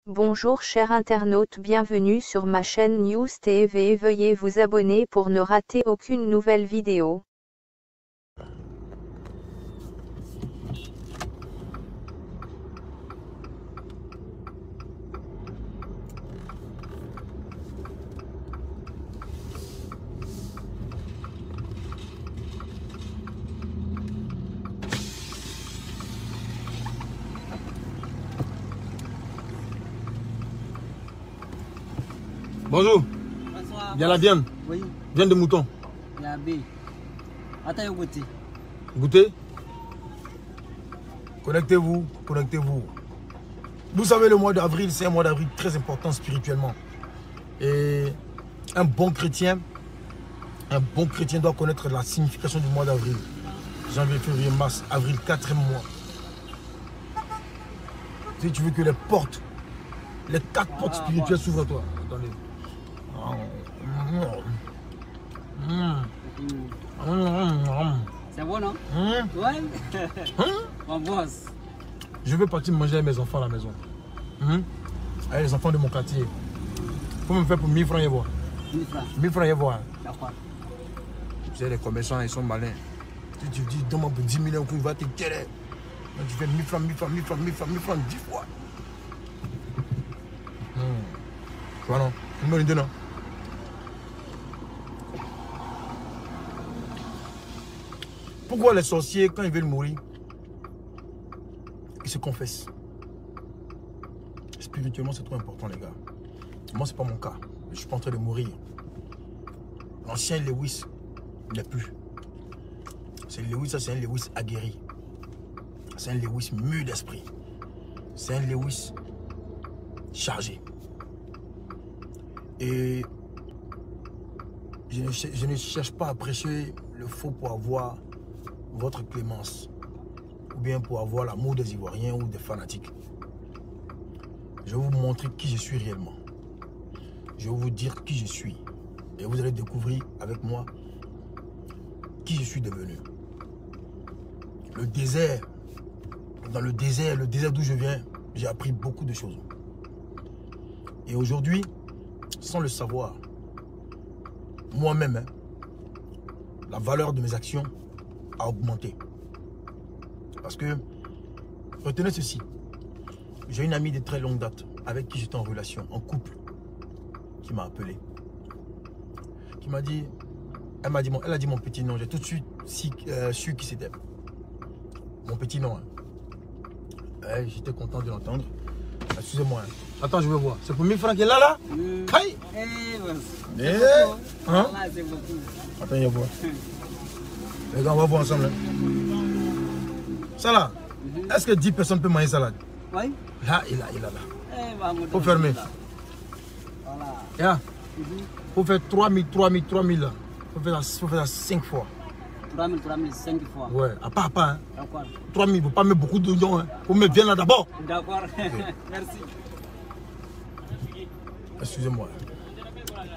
Bonjour chers internautes, bienvenue sur ma chaîne News TV. Veuillez vous abonner pour ne rater aucune nouvelle vidéo. Bonjour. Bonsoir. Il y a la viande. Oui. Viande de mouton. Il y a B. Attends, goûter. Goûtez. Connectez-vous, connectez-vous. Vous savez, le mois d'avril, c'est un mois d'avril très important spirituellement. Et un bon chrétien doit connaître la signification du mois d'avril. Janvier, février, mars, avril, 4e mois. Si tu veux que les portes, les 4 portes spirituelles s'ouvrent à toi. Attendez. C'est bon, non? Ouais. Mon boss. Je veux partir manger avec mes enfants à la maison. Avec les enfants de mon quartier. Il faut me faire pour 1000 francs et voir. 1000 francs. 1000 francs et voir. D'accord. Vous savez, les commerçants, ils sont malins. Si tu dis, donne-moi pour 10 000 euros, il va te tirer. Donc tu fais 1000 francs, 1000 francs, 1000 francs, 1000 francs, 1000 francs, 10 fois. Voilà, une bonne idée, non? Pourquoi les sorciers, quand ils veulent mourir, ils se confessent? Spirituellement, c'est trop important, les gars. Moi, c'est pas mon cas. Je suis pas en train de mourir. L'ancien Lewis n'est plus. C'est Lewis, ça, c'est un Lewis aguerri. C'est un Lewis mûr d'esprit. C'est un Lewis chargé. Et je ne cherche pas à prêcher le faux pour avoir votre clémence ou bien pour avoir l'amour des Ivoiriens ou des fanatiques. Je vais vous montrer qui je suis réellement. Je vais vous dire qui je suis. Et vous allez découvrir avec moi qui je suis devenu. Le désert, dans le désert d'où je viens, j'ai appris beaucoup de choses. Et aujourd'hui, sans le savoir, moi-même, la valeur de mes actions a augmenté. Parce que, retenez ceci, j'ai une amie de très longue date avec qui j'étais en relation, en couple, qui m'a appelé, qui m'a dit, elle a dit mon petit nom, j'ai tout de suite su qui c'était. Mon petit nom. J'étais content de l'entendre. Excusez-moi. Attends, je veux voir. C'est pour 1000 francs qu'elle est là? Aïe! Hein? C'est beaucoup. Attends, il y a voir. Les gars, on va voir ensemble. Ça là, est-ce que 10 personnes peuvent manger salade? Oui. Là, il a là. Faut fermer. Voilà. Faut faire 3000 là. Faut faire ça 5 fois. 3000, 5 fois. Ouais, à part, hein. D'accord. 3000, il ne faut pas mettre beaucoup d'oignons. Hein. Faut mettre bien là d'abord. D'accord. Merci. Excusez-moi.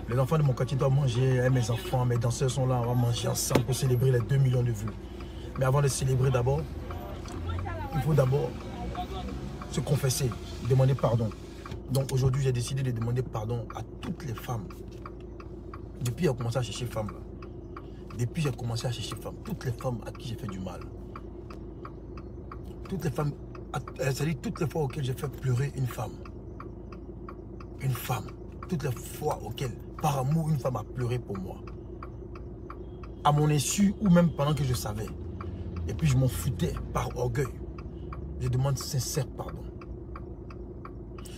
Les enfants de mon quartier doivent manger. Mes enfants, mes danseurs sont là. On va manger ensemble pour célébrer les 2 millions de vues. Mais avant de célébrer d'abord, il faut d'abord se confesser, demander pardon. Donc aujourd'hui, j'ai décidé de demander pardon à toutes les femmes. Depuis j'ai commencé à chercher femmes là. Depuis j'ai commencé à chercher femmes. Toutes les femmes à qui j'ai fait du mal. Toutes les femmes, c'est-à-dire toutes les fois auxquelles j'ai fait pleurer une femme. Une femme. Toutes les fois auxquelles, par amour, une femme a pleuré pour moi. À mon insu ou même pendant que je savais. Et puis je m'en foutais par orgueil. Je demande sincère pardon.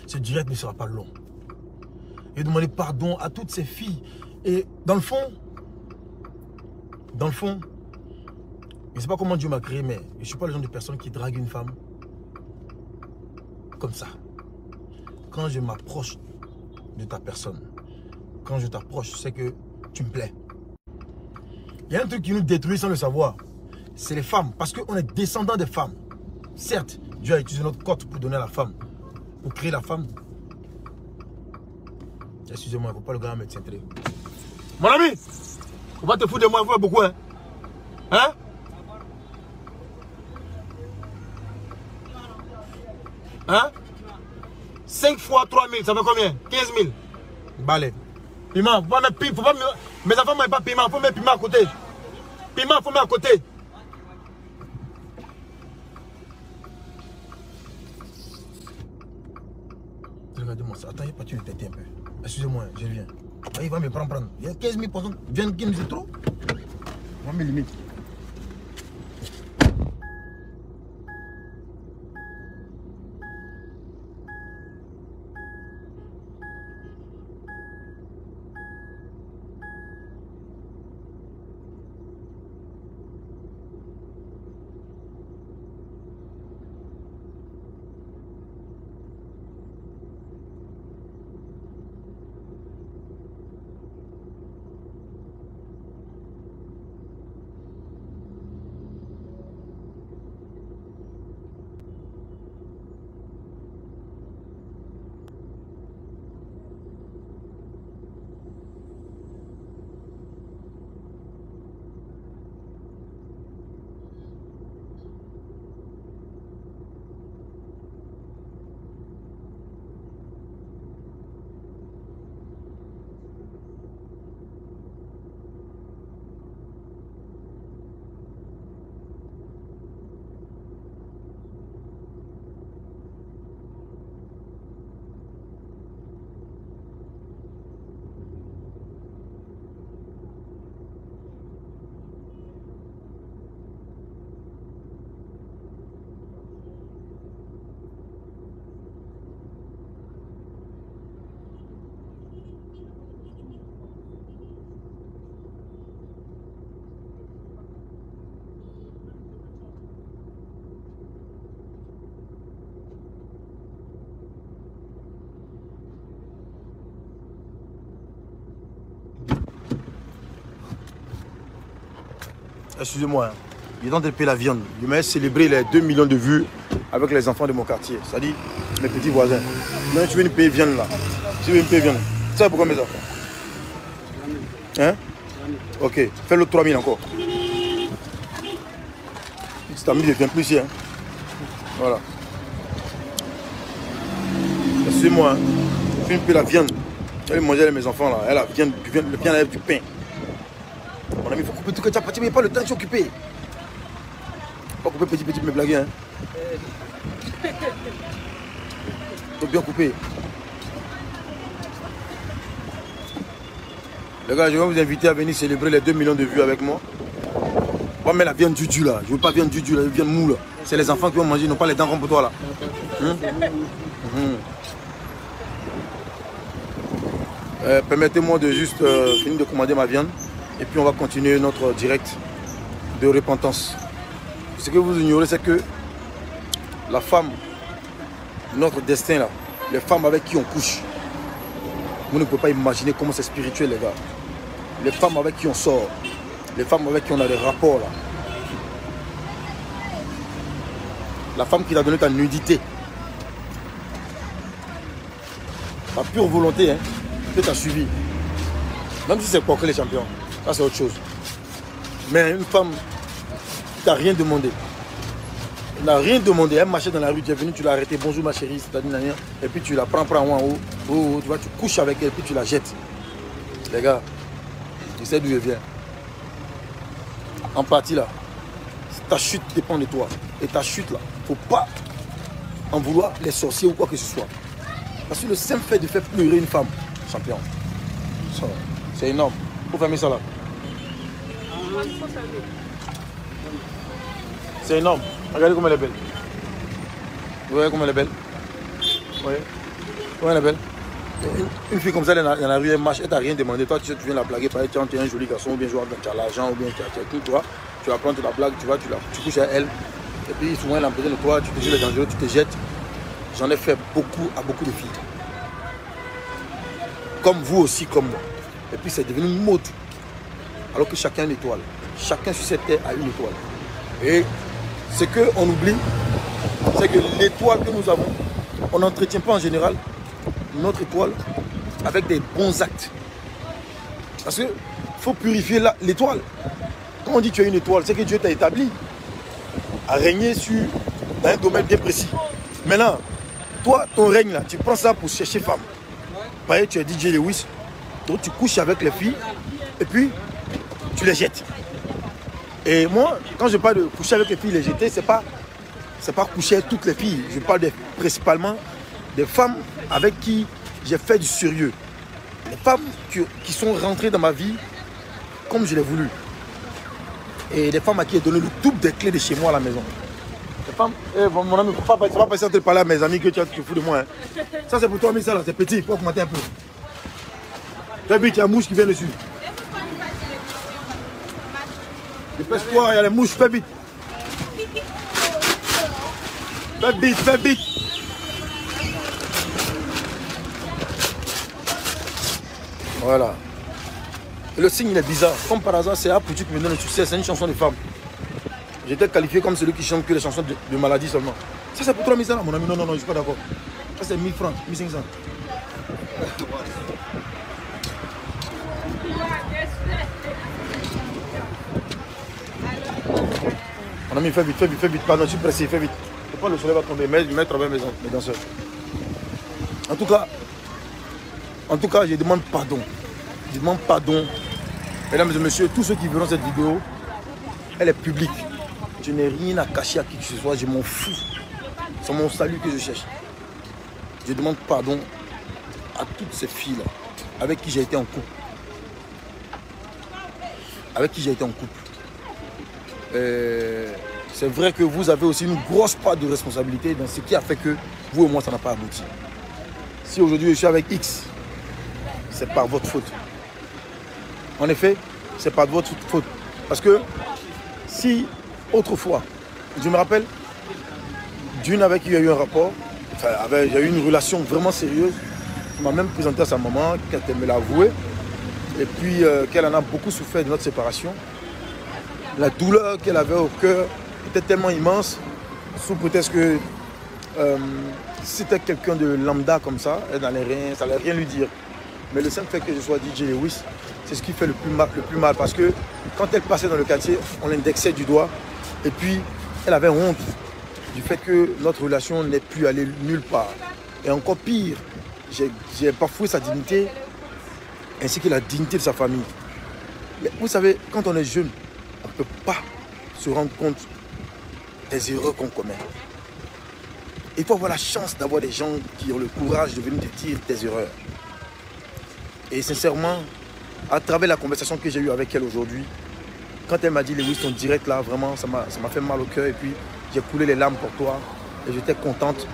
Ce direct ne sera pas long. J'ai demandé pardon à toutes ces filles. Et dans le fond, je ne sais pas comment Dieu m'a créé, mais je ne suis pas le genre de personne qui drague une femme comme ça. Quand je m'approche de ta personne, quand je t'approche, c'est que tu me plais. Il y a un truc qui nous détruit sans le savoir. C'est les femmes, parce qu'on est descendants des femmes. Certes, Dieu a utilisé notre côte pour donner à la femme, pour créer la femme. Excusez-moi, il ne faut pas le grand mettre centré. Mon ami, on va te foutre de moi, il faut beaucoup, hein? Hein? Hein? 5 fois 3 000, ça fait combien? 15 000. Balai. Piment, faut pas mettre, mes enfants ne mettent pas piment, il faut mettre piment à côté. Piment, il faut mettre à côté. Regardez-moi ça. Attends, il n'y a pas une tête un peu. Excusez-moi, je reviens. Il va me prendre. Il y a 15 000 personnes. 20 000, c'est trop. On va me limiter. Excusez-moi, hein. Il est dans de payer la viande. Il m'a célébré les 2 millions de vues avec les enfants de mon quartier, c'est-à-dire mes petits voisins. Maintenant, tu veux me payer viande là. Tu veux me payer viande. Tu sais pourquoi mes enfants? Hein? Ok, fais le 3 000 encore. Si t'as mis, je viens plus ici. Hein. Voilà. Excusez-moi, hein. Tu veux me payer la viande. Je vais manger avec mes enfants là. Elle a viande, le viande avec du pain. Mon ami, il faut couper tout que tu as parti, mais pas le temps de s'occuper. Pas couper petit, me blaguer. Hein. Faut bien couper. Les gars, je vais vous inviter à venir célébrer les 2 millions de vues avec moi. On va mettre la viande du là. Je veux pas viande du là, la viande mou là. C'est les enfants qui vont manger, ils n'ont pas les dents comme pour toi là. Permettez-moi de juste finir de commander ma viande. Et puis on va continuer notre direct de repentance. Ce que vous ignorez, c'est que la femme, notre destin là, les femmes avec qui on couche, vous ne pouvez pas imaginer comment c'est spirituel les gars. Les femmes avec qui on sort, les femmes avec qui on a des rapports là. La femme qui t'a donné ta nudité, ta pure volonté, hein, que tu as suivi. Même si c'est pour que les champions. Ça c'est autre chose. Mais une femme qui t'a rien demandé. Elle n'a rien demandé. Elle marchait dans la rue, tu es venu, tu l'as arrêté. Bonjour ma chérie, c'est-à-dire rien. Et puis tu la prends en haut. Tu vois, tu couches avec elle, puis tu la jettes. Les gars, tu sais d'où je viens. En partie là, ta chute dépend de toi. Et ta chute là, il ne faut pas en vouloir les sorciers ou quoi que ce soit. Parce que le simple fait de faire pleurer une femme, champion, c'est énorme. Faut fermer ça là. C'est énorme. Regardez comment elle est belle. Vous voyez comment elle est belle? Vous voyez comment elle est belle? Une fille comme ça, elle est dans la rue, elle marche, elle t'a rien demandé. Toi, tu viens la blaguer, par exemple, tu es un joli garçon, ou bien tu as l'argent, ou bien tu as tout, toi. Tu la prends, tu la blagues, tu vas, tu couches à elle. Et puis souvent, elle a besoin de toi, tu te jettes les dangereux, tu te jettes. J'en ai fait beaucoup à beaucoup de filles. Comme vous aussi, comme moi. Et puis c'est devenu une mode. Alors que chacun a une étoile. Chacun sur cette terre a une étoile. Et ce qu'on oublie, c'est que l'étoile que nous avons, on n'entretient pas en général notre étoile avec des bons actes. Parce qu'il faut purifier l'étoile. Quand on dit que tu as une étoile, c'est que Dieu t'a établi à régner sur un domaine bien précis. Maintenant, toi, ton règne là, tu prends ça pour chercher femme. Voyez, tu es DJ Lewis, donc tu couches avec les filles et puis tu les jettes. Et moi, quand je parle de coucher avec les filles, les jeter, c'est pas coucher avec toutes les filles. Je parle principalement des femmes avec qui j'ai fait du sérieux. Les femmes qui sont rentrées dans ma vie comme je l'ai voulu. Et des femmes à qui j'ai donné le double des clés de chez moi à la maison. Les femmes, mon ami, ça va pas passer à te parler à mes amis que tu fous de moi. Hein. Ça c'est pour toi, mais ça là, c'est petit, il faut augmenter un peu. Fais vite, il y a la mouche qui vient dessus. Dépêche-toi, il y a les mouches, fais vite. Fais vite, fais vite. Voilà. Et le signe il est bizarre. Comme par hasard, c'est Apoutu qui me donne le succès. C'est une chanson de femme. J'étais qualifié comme celui qui chante que les chansons de maladie seulement. Ça c'est pour 3 000 ans, mon ami. Non, je ne suis pas d'accord. Ça c'est 1000 francs, 1500. Mon ami, fais vite. Pardon, je suis pressé, fais vite. Je ne sais pas, le soleil va tomber, mais travailler mes danseurs. En tout cas, je demande pardon. Je demande pardon. Mesdames et messieurs, tous ceux qui verront cette vidéo, elle est publique. Je n'ai rien à cacher à qui que ce soit, je m'en fous. C'est mon salut que je cherche. Je demande pardon à toutes ces filles-là avec qui j'ai été en couple. C'est vrai que vous avez aussi une grosse part de responsabilité dans ce qui a fait que vous et moi, ça n'a pas abouti. Si aujourd'hui je suis avec X, c'est par votre faute. En effet, c'est par votre faute. Parce que si autrefois, je me rappelle d'une avec qui il y a eu un rapport, il y a eu une relation vraiment sérieuse, elle m'a même présenté à sa maman, qu'elle me l'a avoué, et puis qu'elle en a beaucoup souffert de notre séparation. La douleur qu'elle avait au cœur était tellement immense, sous prétexte que c'était quelqu'un de lambda comme ça, elle n'allait rien, ça n'allait rien lui dire. Mais le simple fait que je sois DJ Lewis, c'est ce qui fait le plus mal. Parce que quand elle passait dans le quartier, on l'indexait du doigt. Et puis, elle avait honte du fait que notre relation n'est plus allée nulle part. Et encore pire, j'ai bafoué sa dignité, ainsi que la dignité de sa famille. Mais vous savez, quand on est jeune, on ne peut pas se rendre compte des erreurs qu'on commet. Il faut avoir la chance d'avoir des gens qui ont le courage de venir te dire tes erreurs. Et sincèrement, à travers la conversation que j'ai eue avec elle aujourd'hui, quand elle m'a dit Lewis, ton direct là, vraiment, ça m'a fait mal au cœur. Et puis, j'ai coulé les larmes pour toi. Et j'étais contente.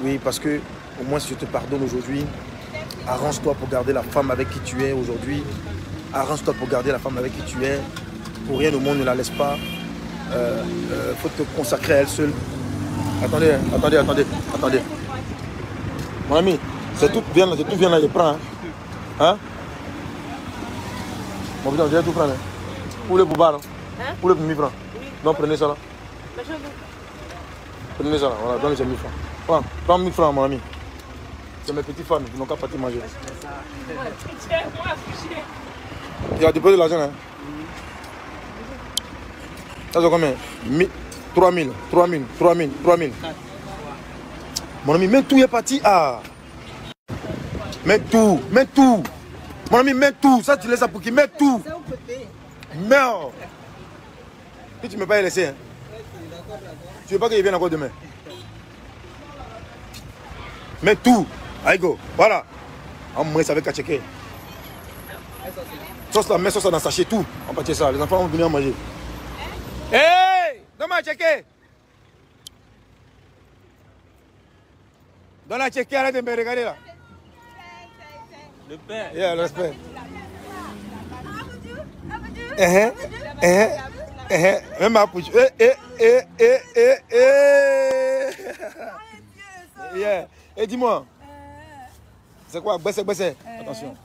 Oui, parce que, au moins, si je te pardonne aujourd'hui, arrange-toi pour garder la femme avec qui tu es aujourd'hui. Arrange-toi pour garder la femme avec qui tu es. Pour rien au monde, ne la laisse pas. Faut te consacrer à elle seule. Attendez. Mon ami, c'est tout bien là, je prends. Hein? Mon putain, j'ai tout prendre. Hein? Où les boubars? Hein? Où les 1000 francs? Oui. Donc prenez ça là. Prenez ça là, voilà, donnez ces 1000 francs. Prends 1000 francs mon ami. C'est mes petits fans, ils n'ont qu'à partir manger. Il a déposé l'argent hein? Ça c'est combien? 3000. Mon ami, même tout est parti. Ah. Mets tout. Mon ami, mets tout. Ça, tu laisses ça pour qui? Mets tout. Merde. Et tu ne m'as pas laissé. Hein? Tu veux pas qu'il vienne encore demain? Mets tout. Allez, go. Voilà. On me savait qu'à checker. Sauce là, mets sauce dans le sachet, tout. On va checker ça. Les enfants vont venir manger. Hey! Donne-moi à checker. Donne-moi à checker. Arrête de me regarder là. Le père. Yeah, le respect. Même à Pouch. Yeah. Et dis-moi. C'est quoi? Baissez. Attention.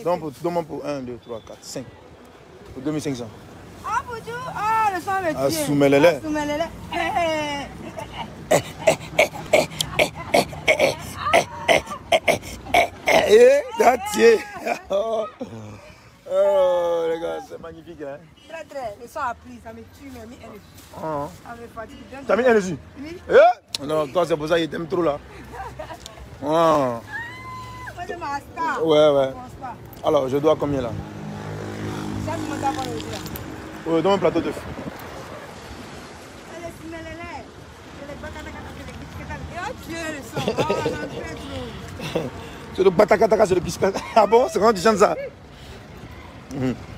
Donne-moi pour 1, 2, 3, 4, 5. Pour 2500. Ah, Pouchou. Ah, le sang me tue. Ah, Soumelele. That's it. Oh, les gars, c'est magnifique. Hein? Très, très. Le sang a pris, ça me tue, mais mis un dessus. Ça me fatigue. T'as mis un dessus? Oui. Eh? Non, toi, c'est pour ça qu'il t'aime trop là. Moi, c'est ma star. Ouais, ouais. Je pense pas. Alors, je dois combien là? Ça, je me dois pas le dire. Ouais, donne un plateau d'œuf. C'est le batakataka, c'est le kiskas. Ah bon, c'est quand tu chantes ça?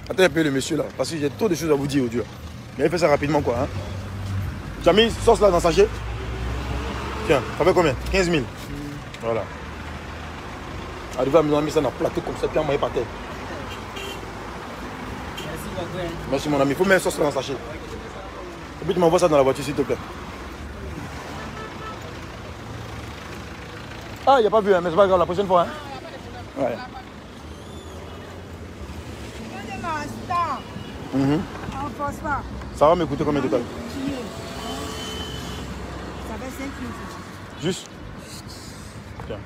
Attends un peu le monsieur là, parce que j'ai trop de choses à vous dire aujourd'hui. Mais il fait ça rapidement quoi. Hein? Tu as mis sauce là dans le sachet? Tiens, ça fait combien? 15 000. Voilà. Arrivé à me mettre ça dans le plateau comme ça, puis envoyer par terre. Merci beaucoup. Merci mon ami, il faut mettre sauce là dans le sachet. Et puis tu m'envoies ça dans la voiture s'il te plaît. Ah, il n'y a pas vu, hein, mais c'est pas grave, la prochaine fois. Hein? Ouais. Ça va m'écouter combien de temps? Ça fait 5 minutes. Juste? Tiens.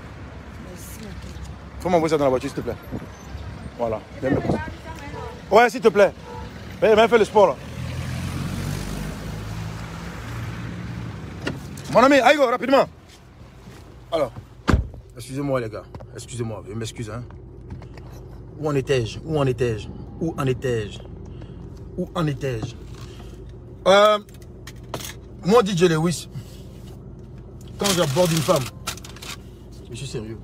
Merci. Faut m'envoyer ça dans la voiture s'il te plaît. Voilà. Ouais, s'il te plaît. Viens faire le sport là. Mon ami, Aïgo, rapidement. Alors, excusez-moi les gars. Excusez-moi, je m'excuse. Hein. Où en étais-je? Où en étais-je? Où en étais-je? Où en étais-je? Moi, DJ Lewis, quand j'aborde une femme, je suis sérieux.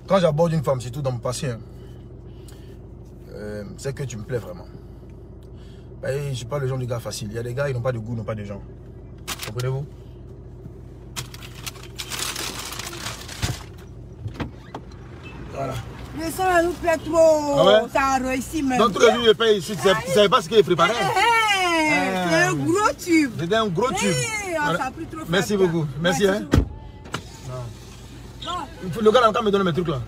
Quand j'aborde une femme, surtout dans mon passé, hein, c'est que tu me plais vraiment. Et je ne suis pas le genre de gars facile. Il y a des gars, ils n'ont pas de goût, ils n'ont pas de gens. Comprenez-vous? Voilà. Le sang nous plaît trop. Ah ouais? Ça a réussi même. Dans tous les jours, je paye ici. Tu ne savais pas ce qu'il préparait. C'est un gros tube. C'était un gros tube. Ça a pris trop. Merci beaucoup. Merci. Hein. Le gars là, me donne mes trucs là.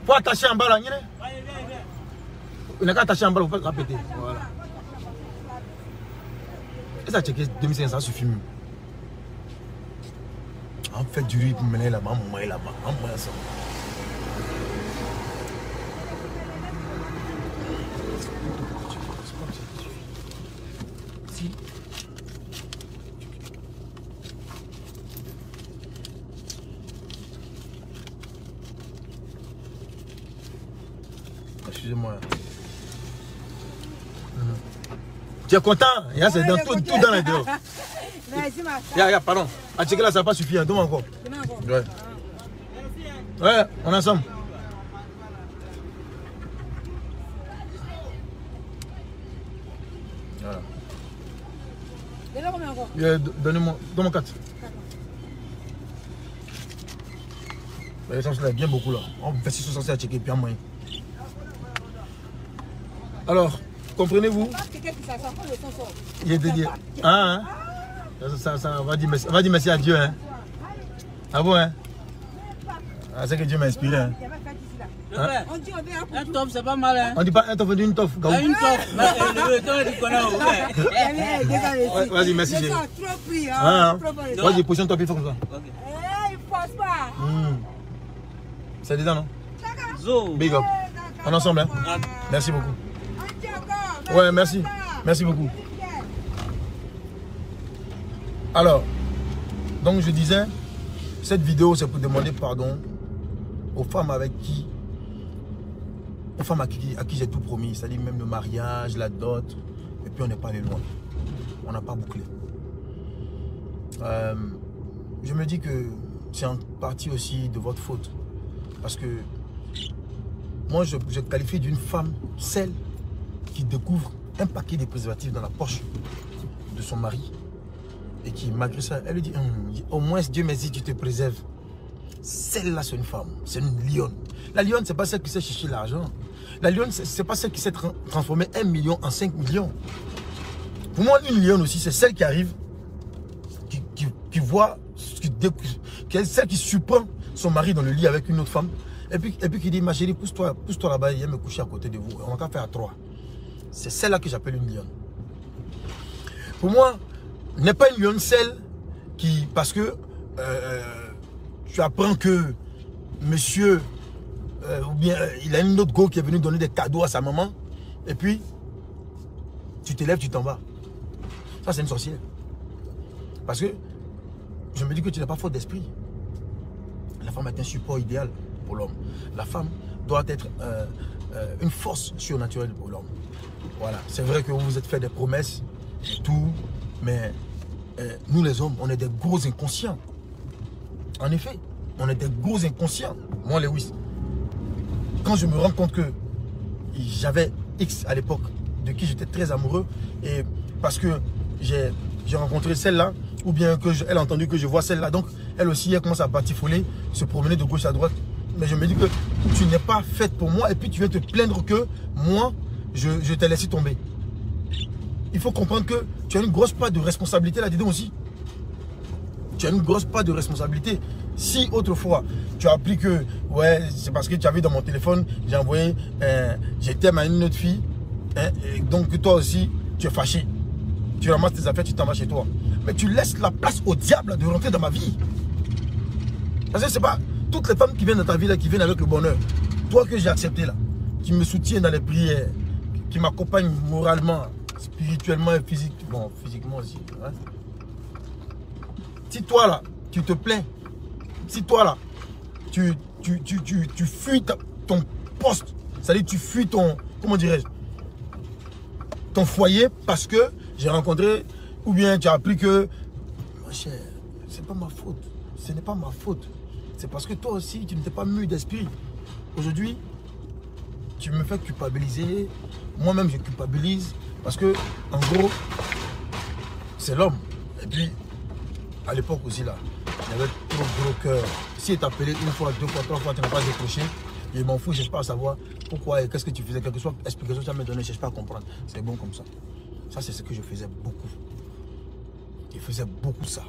Faut attacher en bas là. Il n'a qu'à attacher en bas, il ne faut pas répéter. Voilà. Et ça, checké 2500, ça suffit mieux. On fait du riz pour mener là-bas, on mange là-bas, on mange ça. Si. Excusez-moi. Tu es content? C'est dans tout dans les deux. Merci, ma Ya, pardon. À checker là, ça n'a pas suffi. Donne-moi encore. Ouais. Ouais, on est ensemble. Voilà. Donnez-moi. Donne-moi 4. L'essence là est bien beaucoup là. On fait 600 à checker puis en moyen. Alors, comprenez-vous? Il est dédié. Ah, hein? Ça va dire merci à Dieu. Hein? Ah bon, hein? Ah, c'est que Dieu m'a inspiré. Hein? Hein? Un top, c'est pas mal. Hein? On dit pas un top, on dit une toffe. Une toffe. Vas-y, merci. J'ai trop pris. Hein? Vas-y, position top, il faut comme ça. Il ne force pas. C'est dedans, non? Zo. Big up. On est ensemble, hein? Merci beaucoup. Ouais, merci. Merci beaucoup. Alors, donc je disais, cette vidéo c'est pour demander pardon aux femmes à qui j'ai tout promis, c'est-à-dire même le mariage, la dot, et puis on n'est pas allé loin. On n'a pas bouclé. Je me dis que c'est en partie aussi de votre faute. Parce que moi je qualifie d'une femme, celle qui découvre un paquet de préservatifs dans la poche de son mari. Et qui, malgré ça, elle lui dit, au moins Dieu merci, tu te préserves. Celle-là, c'est une femme, c'est une lionne. La lionne, c'est pas celle qui sait chercher l'argent. La lionne, c'est pas celle qui sait transformer 1 million en 5 millions. Pour moi, une lionne aussi, c'est celle qui arrive, qui voit, celle qui surprend son mari dans le lit avec une autre femme. Et puis qui dit, ma chérie, pousse-toi là-bas, il vient me coucher à côté de vous. On va faire à 3. C'est celle-là que j'appelle une lionne. Pour moi, n'est pas une lionne celle qui, parce que tu apprends que monsieur, ou bien il a une autre go qui est venu donner des cadeaux à sa maman, Et puis, tu te lèves, tu t'en vas. Ça, c'est une sorcière. Parce que je me dis que tu n'as pas faute d'esprit. La femme est un support idéal pour l'homme. La femme doit être une force surnaturelle pour l'homme. Voilà. C'est vrai que vous vous êtes fait des promesses et tout, mais nous les hommes, on est des gros inconscients. En effet, on est des gros inconscients. Moi, Lewis, quand je me rends compte que j'avais X à l'époque, de qui j'étais très amoureux, et parce que j'ai rencontré celle-là, ou bien elle a entendu que je vois celle-là, donc elle aussi, elle commence à batifoler, se promener de gauche à droite. Mais je me dis que tu n'es pas faite pour moi, et puis tu viens te plaindre que moi, je t'ai laissé tomber. Il faut comprendre que tu as une grosse part de responsabilité là-dedans aussi. Tu as une grosse part de responsabilité. Si autrefois, tu as appris que, ouais, c'est parce que tu as vu dans mon téléphone, j'ai envoyé, j'étais à une autre fille, hein, et donc toi aussi, tu es fâché. Tu ramasses tes affaires, tu t'en vas chez toi. Mais tu laisses la place au diable de rentrer dans ma vie. Parce que c'est pas toutes les femmes qui viennent dans ta vie, là, qui viennent avec le bonheur. Toi que j'ai accepté là, qui me soutient dans les prières, qui m'accompagne moralement, spirituellement et physiquement. Bon, physiquement aussi. Hein. Si toi là, tu te plains, si toi là, tu fuis ton poste, c'est-à-dire tu fuis ton, comment dirais-je, ton foyer parce que j'ai rencontré, ou bien tu as appris que, ma chère, c'est pas ma faute, ce n'est pas ma faute. C'est parce que toi aussi, tu n'étais pas mûr d'esprit. Aujourd'hui, tu me fais culpabiliser, moi-même je culpabilise, parce que, en gros, c'est l'homme. Et puis, à l'époque aussi là, j'avais trop gros cœur. Si il t'appelait une fois, deux fois, trois fois, tu n'as pas décroché, je m'en fous, je ne cherche pas à savoir pourquoi et qu'est-ce que tu faisais, quelque chose, explication que tu as me donné, je ne cherche pas à comprendre. C'est bon comme ça. Ça, c'est ce que je faisais beaucoup. Je faisais beaucoup ça.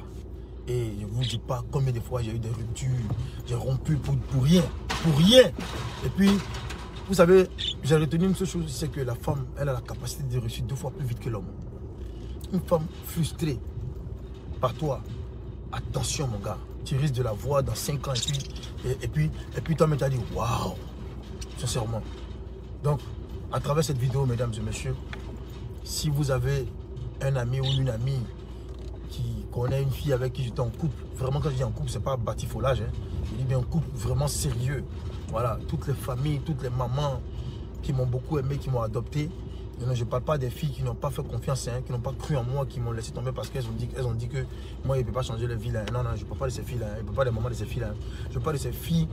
Et je ne vous dis pas combien de fois j'ai eu des ruptures, j'ai rompu pour rien, pour rien. Et puis, vous savez, j'ai retenu une seule chose, c'est que la femme, elle a la capacité de réussir 2 fois plus vite que l'homme. Une femme frustrée par toi, attention mon gars, tu risques de la voir dans 5 ans et puis toi-même tu as dit waouh, sincèrement. Donc, à travers cette vidéo, mesdames et messieurs, si vous avez un ami ou une amie qui connaît une fille avec qui j'étais en couple, vraiment quand je dis en couple, c'est pas batifolage, hein. Je dis bien un couple vraiment sérieux. Voilà, toutes les familles, toutes les mamans qui m'ont beaucoup aimé, qui m'ont adopté. Je ne parle pas des filles qui n'ont pas fait confiance, hein, qui n'ont pas cru en moi, qui m'ont laissé tomber parce qu'elles ont dit que moi, il ne peut pas changer leur vie. Là. Non, non, je ne parle pas de ces filles-là. Je ne parle pas des mamans de ces filles-là. Je parle de ces filles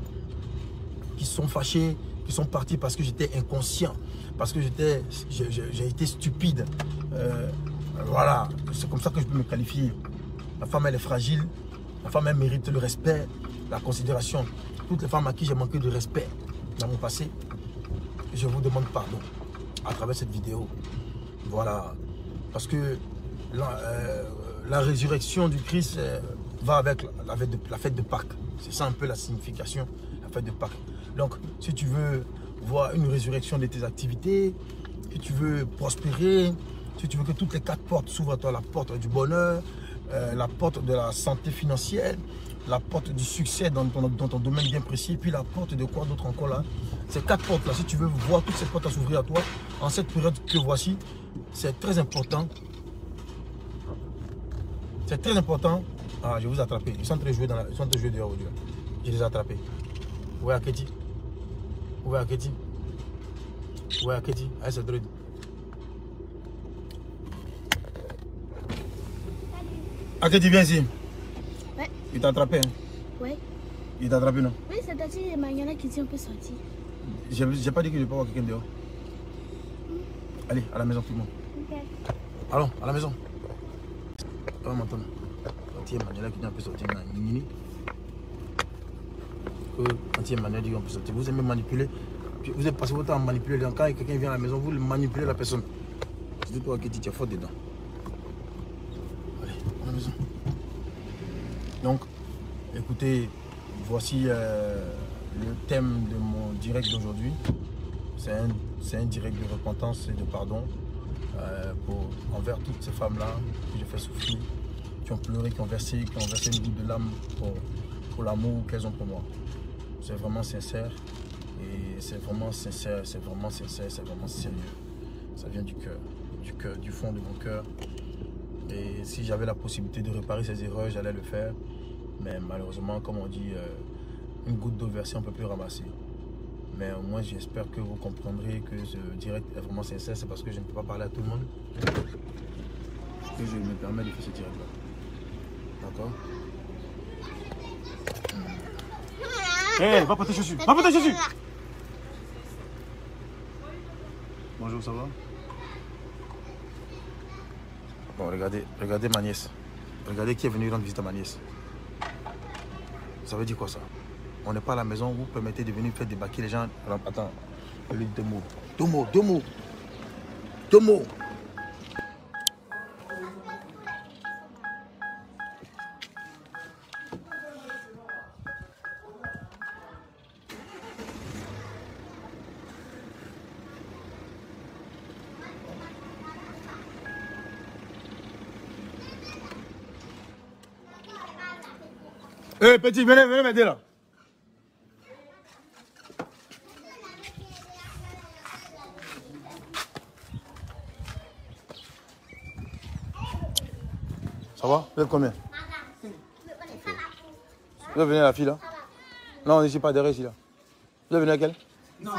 qui sont fâchées, qui sont parties parce que j'étais inconscient, parce que j'ai été stupide. Voilà, c'est comme ça que je peux me qualifier. La femme, elle est fragile. La femme, elle mérite le respect, la considération. Toutes les femmes à qui j'ai manqué de respect dans mon passé, je vous demande pardon à travers cette vidéo. Voilà. Parce que la résurrection du Christ va avec la fête de Pâques. C'est ça un peu la signification, la fête de Pâques. Donc, si tu veux voir une résurrection de tes activités, si tu veux prospérer, si tu veux que toutes les 4 portes s'ouvrent à toi, la porte du bonheur, la porte de la santé financière, la porte du succès dans ton domaine bien précis, et puis la porte de quoi d'autre encore là. Ces 4 portes là, si tu veux voir toutes ces portes à s'ouvrir à toi, en cette période que voici, c'est très important. C'est très important. Ah, je vais vous attraper. Ils sont en train de jouer dehors aujourd'hui. Je les ai attrapés. Vous voyez Aketi? Vous voyez Aketi? Vous voyez Aketi? Ah, c'est drôle. Aketi, viens ici. Ouais. Il t'a attrapé, hein? Ouais. Il t'a attrapé, non? Oui, c'est-à-dire, il y en a qui disent on peut sortir. J'ai pas dit que je peux voir quelqu'un dehors. Allez, à la maison, tout le monde. Ok. Allons, à la maison. Oh, maintenant. Quand il y a Manuela qui dit on peut sortir, quand il y a Manuela qui dit on peut sortir, vous aimez manipuler. Vous êtes passé votre temps à manipuler. Quand quelqu'un vient à la maison, vous manipulez la personne. C'est toi qui dis tu as faute dedans. Allez, à la maison. Donc, écoutez, voici le thème de mon direct d'aujourd'hui. C'est un direct de repentance et de pardon envers toutes ces femmes-là que j'ai fait souffrir, qui ont pleuré, qui ont versé une goutte de larmes pour l'amour qu'elles ont pour moi. C'est vraiment sincère et c'est vraiment sincère, c'est vraiment sincère, c'est vraiment sérieux. Ça vient du cœur, du fond de mon cœur. Et si j'avais la possibilité de réparer ces erreurs, j'allais le faire. Mais malheureusement, comme on dit, une goutte d'eau versée, on ne peut plus ramasser. Mais au moins, j'espère que vous comprendrez que ce direct est vraiment sincère. C'est parce que je ne peux pas parler à tout le monde que je me permets de faire ce direct-là. D'accord? Hé, va porter tes chaussures. Va porter tes chaussures. Bonjour, ça va? Bon, regardez ma nièce. Regardez qui est venu rendre visite à ma nièce. Ça veut dire quoi ça? On n'est pas à la maison, vous permettez de venir faire débarquer les gens. Attends, je lui dis deux mots. Deux mots. Hé, petit, venez m'aider là. Ça va? Vous êtes combien? Vous êtes venu à la fille là? Non, ici pas derrière ici là. Vous êtes venu à quelle? Non.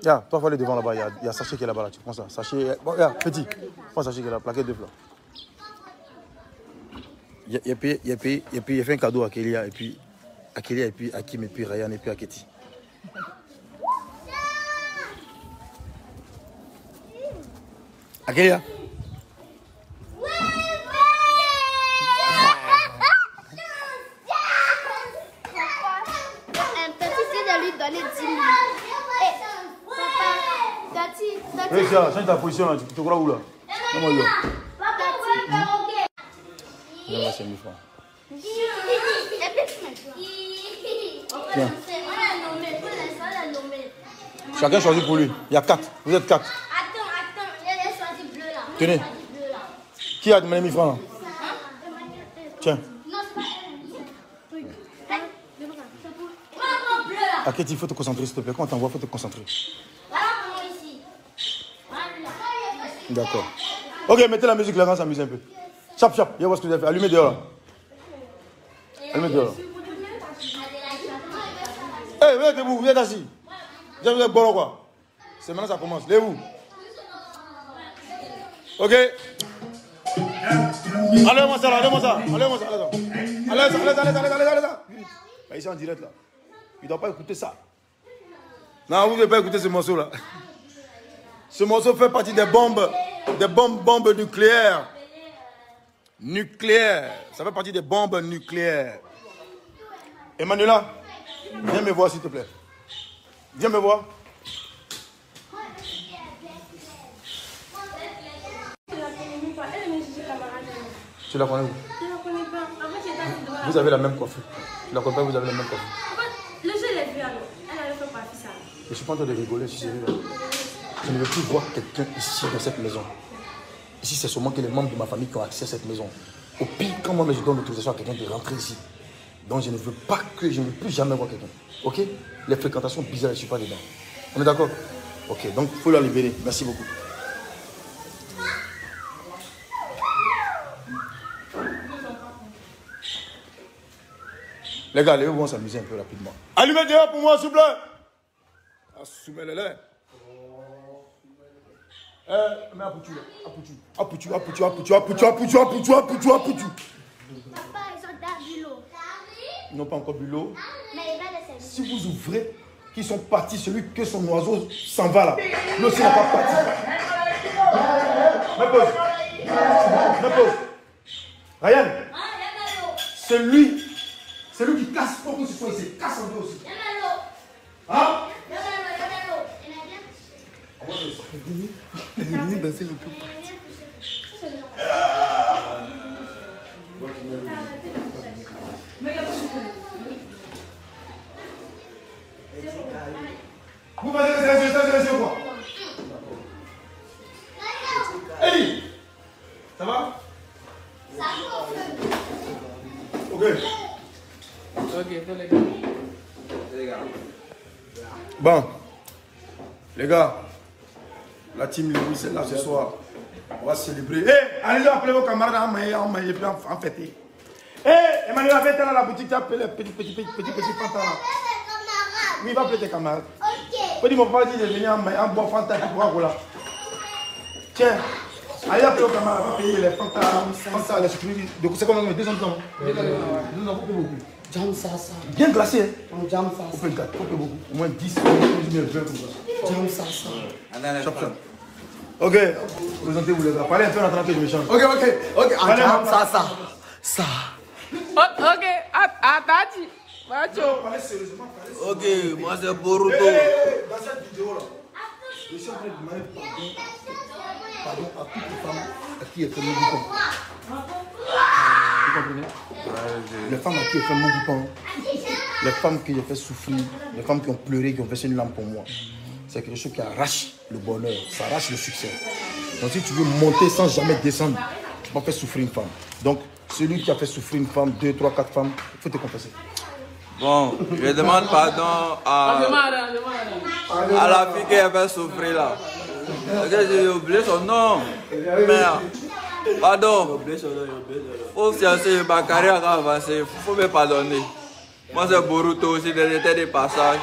Yeah, toi, il faut aller devant là-bas. Il y a Sachet qui est là-bas. Là. Tu prends ça. Sachet. Bon, yeah, petit. Prends Sachet qui est là. Plaquette de fleurs. Il a fait un cadeau à Kélia. Et puis à Kélia, et puis à Kim, et puis Ryan, et puis à Ketty. À Kélia. Hey, change ta position là, tu te crois où là? Non, moi, là. Là, c'est 1000 francs. Tiens. Chacun choisit pour lui. Il y a 4. Vous êtes 4. Attends, il a choisi bleu là. Tenez. Qui a demandé 1000 francs là? Tiens. Non, c'est pas elle. À Ketty, il faut te concentrer s'il te plaît. Quand on t'envoie, il faut te concentrer. D'accord. Ok, mettez la musique là, on s'amuse un peu. Chap, chap, il y a ce que vous avez fait. Allumez dehors là. Allumez dehors là. Hé, vous êtes debout, vous êtes assis. Vous êtes bon ou quoi? C'est maintenant que ça commence. Levez-vous. Ok. Allez-moi ça là, allez-moi ça. Allez, ici en direct là. Il ne doit pas écouter ça. Non, vous ne devez pas écouter ce morceau là. Ce morceau fait partie des bombes nucléaires. Ça fait partie des bombes nucléaires. Emmanuela, viens me voir s'il te plaît. Viens me voir. Tu la connais où? Je la connais pas. En fait, j'étais assise devant. Vous avez la même coiffure. Tu la connais pas, vous avez la même coiffure. En fait, le jeu, elle est vue alors. Elle avait fait partie ça. Je suis pas en train de rigoler, je suis sérieux. Je ne veux plus voir quelqu'un ici dans cette maison. Ici, c'est seulement que les membres de ma famille qui ont accès à cette maison. Au pire, quand moi, je donne l'autorisation à quelqu'un de rentrer ici. Donc, je ne veux plus jamais voir quelqu'un. Ok? Les fréquentations bizarres, je ne suis pas dedans. On est d'accord? Ok, donc il faut la libérer. Merci beaucoup. Les gars, allez-vous, on s'amuser un peu rapidement. Allumez dehors pour moi, s'il vous plaît. Assumez-les. Mais Apoutu. Papa, ils ont bu l'eau. Ils n'ont pas encore bu l'eau. Mais il va laisser. Si vous ouvrez, qu'ils sont partis, celui que son oiseau s'en va là. L'eau, c'est pas parti. Me pose. Ryan. Celui qui casse pas que ce soit ici, casse en deux aussi. Hein? Vous m'avez laissé quoi? Eddie, ça va? Ok. Ok, les gars. Bon, les gars, la team Lewis est là ce soir. On va célébrer. Hey, allez appeler vos camarades en fêter. Hey, Emmanuel, va faire la boutique, tu appelles les petits fantas là. Oui, va appeler tes camarades. Ok. Faut dire mon papa dit de venir en bois fanta qui pourra rouler. Tiens, allez appeler vos camarades, va payer les fantas, les sécurités. Donc c'est comme 200 ans. Nous n'avons pas beaucoup. Jam Sasa. Bien glacé. Jam Sasa. On peut beaucoup. Au moins 10, 20 comme ça. Jam Sasa. Chop chop. Ok, présentez-vous les gars. Parlez un peu en attendant que je me change. Ok. Jam Sasa. Ça. Ok, Atachi. Macho. Ok, moi c'est Boruto. Dans cette vidéo là, je suis en train de demander pardon à toutes les femmes à qui est fait mon bouton. Vous comprenez? Les femmes à qui est fait mon bouton, les femmes qui ont fait souffrir, les femmes qui ont pleuré, qui ont versé une larme pour moi. C'est quelque chose qui arrache le bonheur, ça arrache le succès. Donc si tu veux monter sans jamais descendre, tu ne peux pas faire souffrir une femme. Donc celui qui a fait souffrir une femme, 2, 3, 4 femmes, il faut te confesser. Bon, je demande pardon à la fille qui a fait souffrir là. J'ai oublié son nom. Merde. Pardon. Faut chercher ma carrière à avancer. Faut me pardonner. Moi c'est Boruto aussi, j'étais des passages.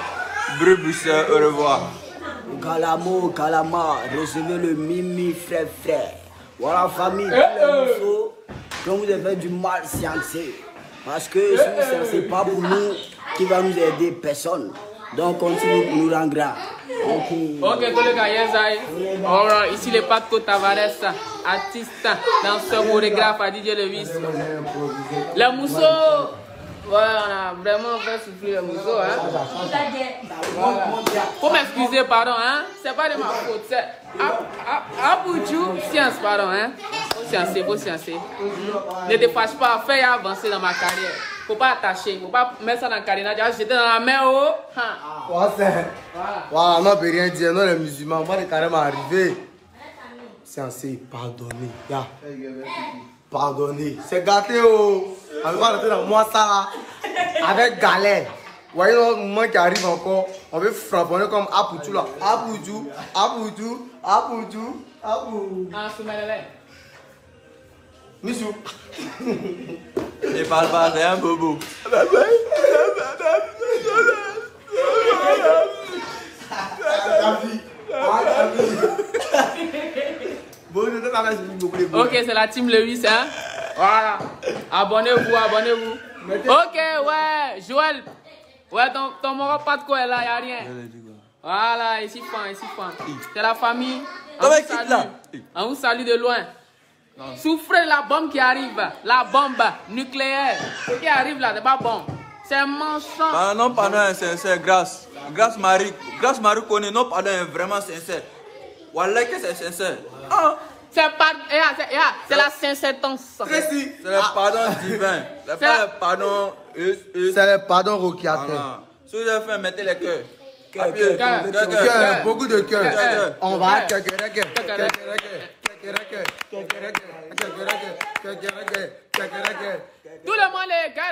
Bruxelles, au revoir. Calamo, Calama, recevez le Mimi frère. Voilà famille, tous les morceaux. Quand vous avez du mal, sciencer. Parce que si c'est pas pour nous qui va nous aider, personne. Donc continue pour nous rendre grave. Ok, tous les gars, yes, ici les Paco Tavares, artiste, danseur, chorégraphe à DJ Lewis. Les mousseaux, ouais, on a vraiment fait souffrir les mousseaux. Hein. Faut m'excuser, pardon, hein. C'est pas de ma faute, c'est Apoudjou, science, pardon, hein. Faut sciencer. Ne te fâche pas, fais avancer dans ma carrière. Faut pas attacher, faut pas mettre ça dans le carénage, jeter dans la main haut. Voilà, moi, je peux rien dire. Non, les musulmans, moi, les carrément arrivé. Censé pardonner. Pardonner. C'est gâté, oh. On va rentrer dans moi, ça, là. Avec galère. Vous voyez, le moment qui arrive encore, on veut frapponner comme Apoudjou, là. Apoudjou. Ah, Michou. Il parle pas, c'est un bobo. Ok, c'est la team Lewis, hein. Voilà. Abonnez-vous. Ok, ouais, Joël. Ouais, ton moro pas de quoi là, y'a rien. Voilà, ici fan. C'est la famille. On vous salue de loin. Souffrez la bombe qui arrive, la bombe nucléaire. Ce qui arrive là, c'est pas bon. C'est manchant. Ah, non, pardon, c'est grâce. Grâce Marie connaît, non, pardon, est vraiment sincère. Wallah que c'est sincère. C'est la sincérité. C'est le pardon divin. C'est pas le pardon. C'est le pardon roquiateur. Si vous avez fait, mettez les cœurs. Cœur, beaucoup de cœur. On va cœur. Tout le monde est gar. Tout le monde est gar. Tous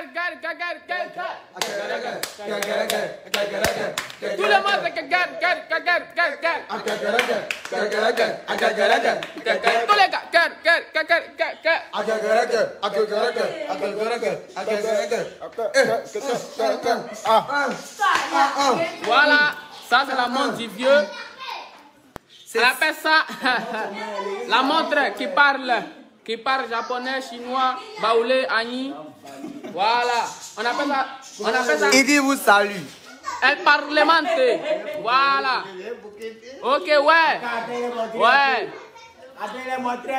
les gars, voilà, ça c'est la montre du vieux. On appelle ça la montre qui parle japonais, chinois, baoulé, ani. Voilà, on appelle ça. Il dit vous salue. Elle parlemente. Voilà. Ok, ouais.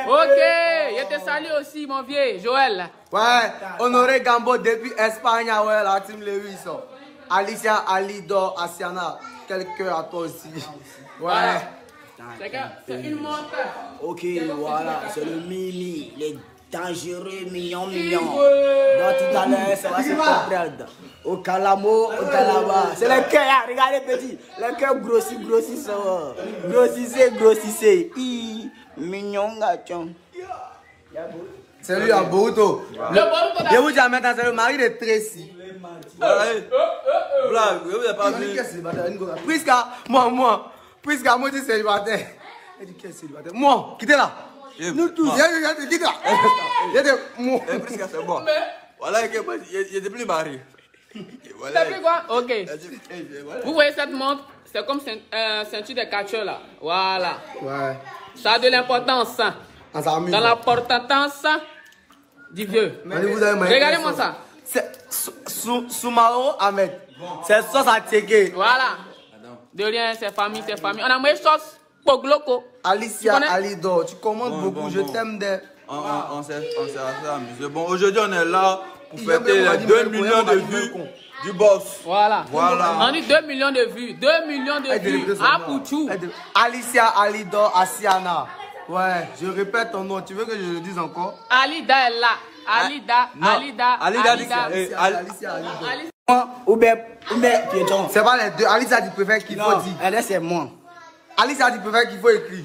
Ok, je te salue aussi, mon vieux, Joël. Ouais, Honoré Gambo depuis Espagne, ouais, la team Lewis. Alicia, Alido, Asiana, quel cœur à toi aussi. Ouais. C'est une montre. Ok, voilà, c'est le Mimi, les dangereux millions. Donc tout à l'heure, ça va se comprendre. Au Calamo, au Calama. C'est le cœur, regardez petit. Le cœur grossissez. Mignon gâteau. C'est lui à Boruto. Je vous dis maintenant, c'est le mari de Tracy. Blague, vous n'avez pas vu. Prisca, moi, tu es célibataire. Elle dit qu'elle est célibataire. Moi, quittez là. Nous tous. Quittez là. Moi. Prisca, c'est bon. Voilà, il était plus marié. Voilà. T'as vu quoi? Ok. Vous voyez cette montre? C'est comme ceinture de catcheur là. Voilà. Ouais. Ça a de l'importance. Dans la portance du vieux. Regardez-moi ça. C'est Soumaro Ahmed. C'est sauce à tchéguer. Voilà. De rien, c'est famille, c'est famille. On a mis sauce Pogloko. Alicia Alido, tu commandes beaucoup, je t'aime des. On s'est amusé. Bon, aujourd'hui, on est là pour fêter les 2 millions de vues du boss. Voilà. On dit 2 millions de vues. 2 millions de vues. Ah, pour tout. Alicia Alido Asiana. Ouais, je répète ton nom. Tu veux que je le dise encore? Alida est là. Alida. Ou bien, piéton. C'est pas les deux. Alicia, tu préfères qu'il faut dire. Elle, c'est moi. Alicia, tu préfères qu'il faut écrire.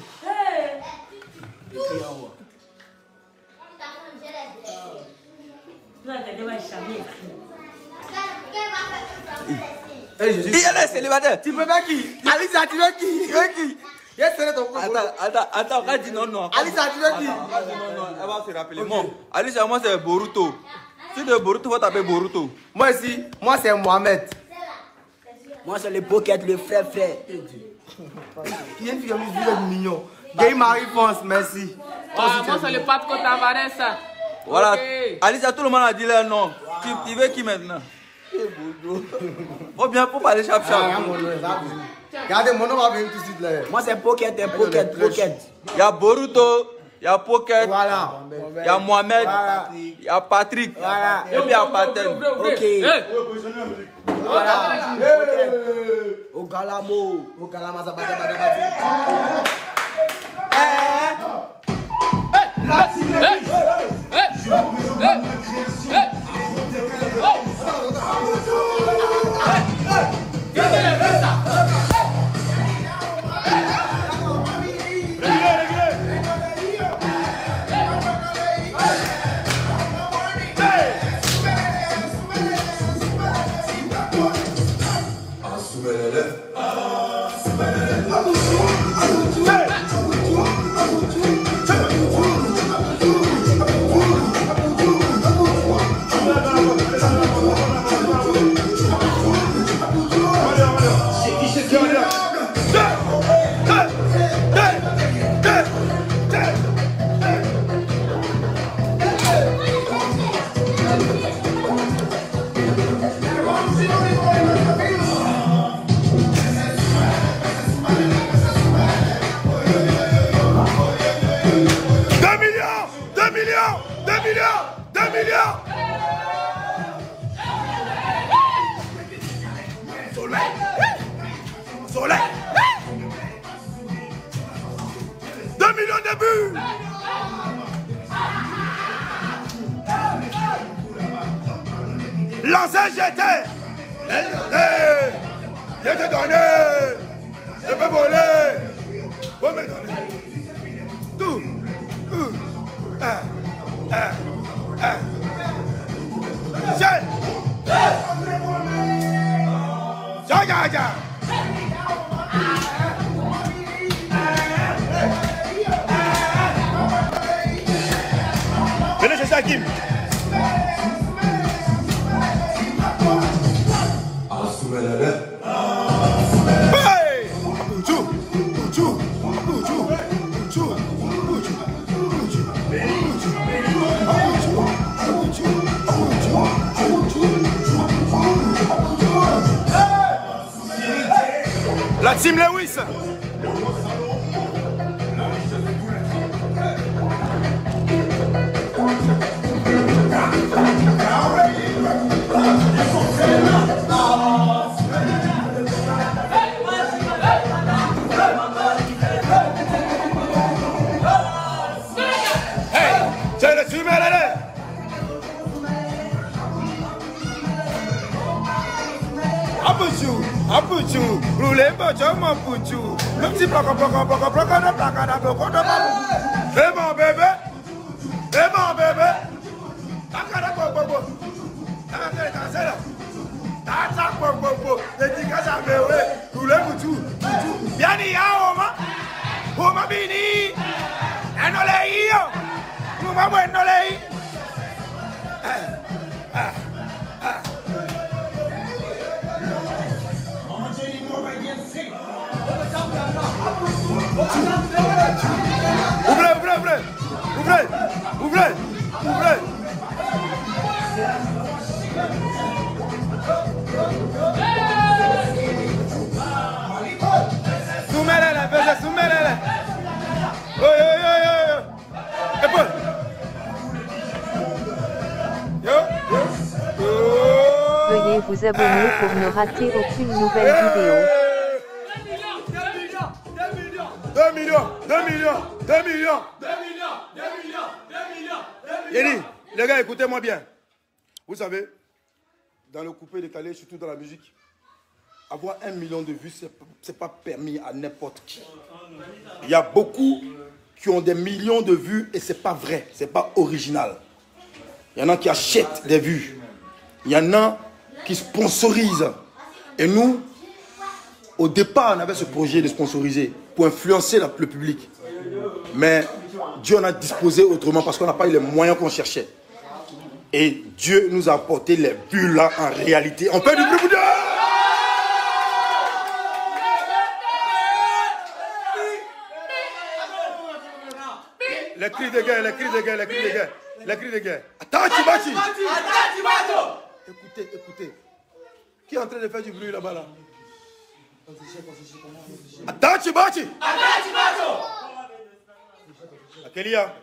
Elle est célibataire. Tu préfères qui? Alicia, tu veux qui? Attends, on va dire non. Alicia, tu veux qui? Non, elle va se rappeler. Moi, Alicia, moi c'est Boruto. Si de Boruto, va taper Boruto. Moi aussi, moi c'est Mohamed. Moi c'est le Pocket, le frère. Qui est une fille mignon. Gay Marie-France, merci. Moi c'est le Patco Tavares. Voilà. Alicia, tout le monde a dit leur nom. Tu veux qui maintenant? Faut bien, faut parler chap. Regardez, mon nom va venir tout de suite là. Moi c'est Pocket. Il y a Boruto, il y a Pocket, il y a Mohamed, il y a Patrick, et puis il y a Paten. Ok. Au Galamo. Soleil. 2 millions de buts. Lancer, jeter. Je te donne. Je peux voler. Vous me donnez. Tout. Venez chercher Hakim. La team Lewis. Hey, c'est le team LLA. Apuchu, roulez pas, mon pouchu. Le petit bloc, de et mon bébé, veuillez vous abonner pour ne rater aucune nouvelle vidéo. 2 millions. Yéli, les gars, écoutez-moi bien. Vous savez, dans le coupé décalé, surtout dans la musique, avoir 1 million de vues, c'est pas permis à n'importe qui. Il y a beaucoup qui ont des millions de vues et c'est pas vrai, c'est pas original. Il y en a qui achètent des vues. Il y en a qui sponsorisent. Et nous, au départ, on avait ce projet de sponsoriser pour influencer le public. Mais Dieu en a disposé autrement parce qu'on n'a pas eu les moyens qu'on cherchait. Et Dieu nous a apporté les vues là en réalité. On fait du bruit pour Dieu! Les cris de guerre, les cris de guerre, les cris de guerre, les cris de guerre. Attends, Chibachi! Écoutez, écoutez. Qui est en train de faire du bruit là-bas là? Attends, Chibachi! Akelia,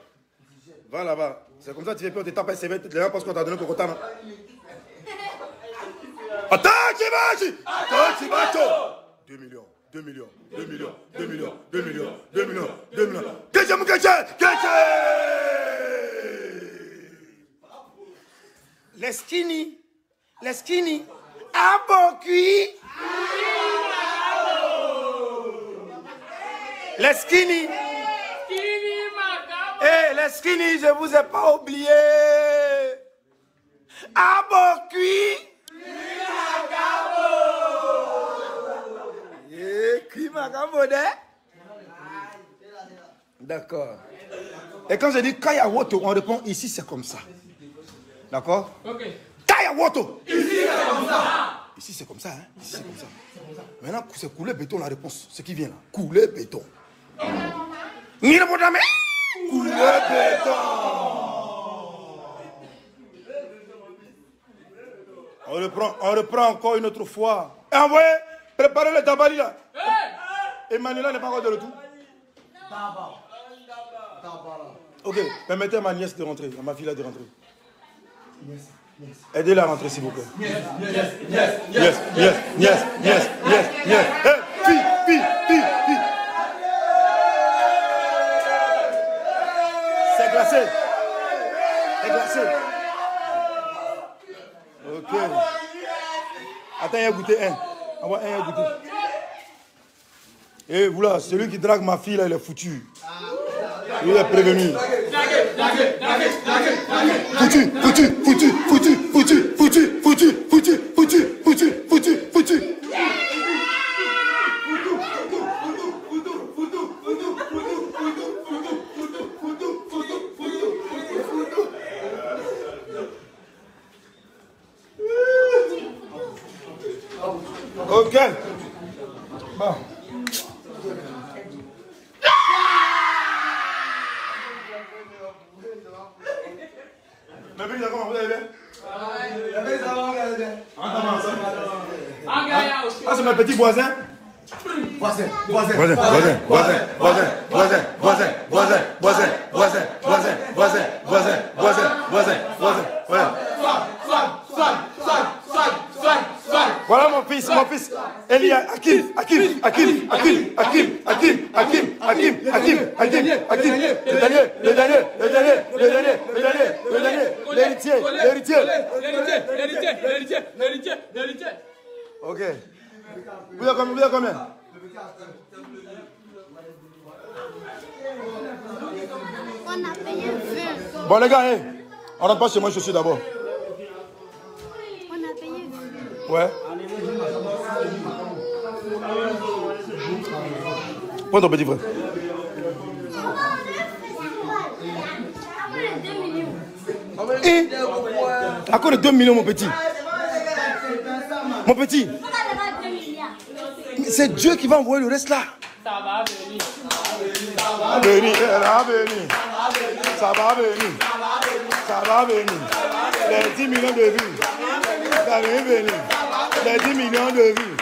va là-bas. C'est comme ça que tu fais peur, tu tapes un CV, les gens pensent qu'on t'a donné Kokota. Attends, Chibachi! Attends, Chibachi! 2 millions. 2 millions, 2 millions, 2 millions, 2 millions, 2 millions, 2 millions. Les skinny, à bon cuit. Les skinny. Eh, les skinny, je vous ai pas oublié. À bon cuit. D'accord. Et quand je dis Kaya Woto, on répond ici c'est comme ça. D'accord? Ok. Kaya Woto! Ici c'est comme ça. Ici c'est comme ça, hein? Ici c'est comme ça. Maintenant, c'est couler béton la réponse. Ce qui vient là. Couler béton. Couler béton. On reprend encore une autre fois. Et envoyez, préparez le tabali là. Emmanuela n'est pas encore de retour. Ok, permettez à ma nièce de rentrer, à ma fille là de rentrer. Aidez-la à rentrer s'il vous plaît. Yes. Fille. C'est glacé. Ok. Attends, il a goûté un. Envoie un, il a goûté. Et voilà, celui qui drague ma fille là, il est foutu. Il est prévenu. Foutu. Ok. Bon. Ah, c'est mes petits voisins. Voisin. Voilà mon fils. Elia, Hakim. Le dernier. Ok. Vous êtes combien? On a payé 20. Bon les gars, on rentre pas chez moi, je suis d'abord. On a payé 20. Ouais. Prends ton petit frère. Et à quoi de 2 millions mon petit? Mon petit, c'est Dieu qui va envoyer le reste là. Ça va venir. Les 10 millions de vues. Ça va venir. Les 10 millions de vues.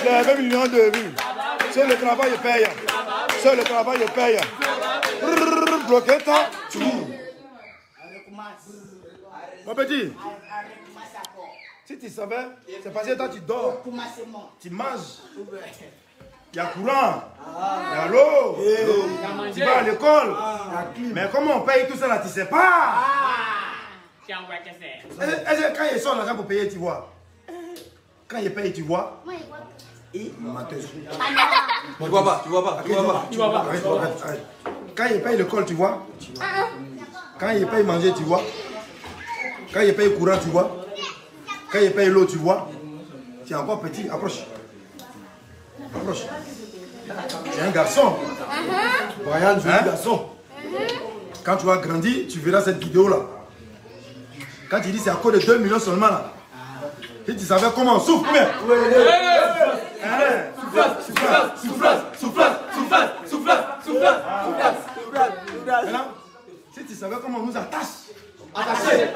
Les 20 millions de vues. Sur le travail, il paye. Bloqué toi. Mon petit. Si tu savais, c'est parce que toi tu dors. Tu manges. Il y a courant. Il y a l'eau. Tu vas à l'école. Mais comment on paye tout ça là, tu sais pas. Est-ce que quand il sort l'argent pour payer, tu vois? Quand il paye, tu vois? Tu vois pas. Quand il paye l'école, tu vois? Quand il paye manger, tu vois? Quand il paye courant, tu vois? Quand il paye l'eau, tu vois? Tu es encore petit, approche. Approche. Tu es un garçon. Brian, joli garçon. Quand tu vas grandir, tu verras cette vidéo là. Quand tu dis c'est à cause de 2 millions seulement là. Et tu savais comment on souffle, mais. Maintenant, si tu savais comment on nous attache. Attaché.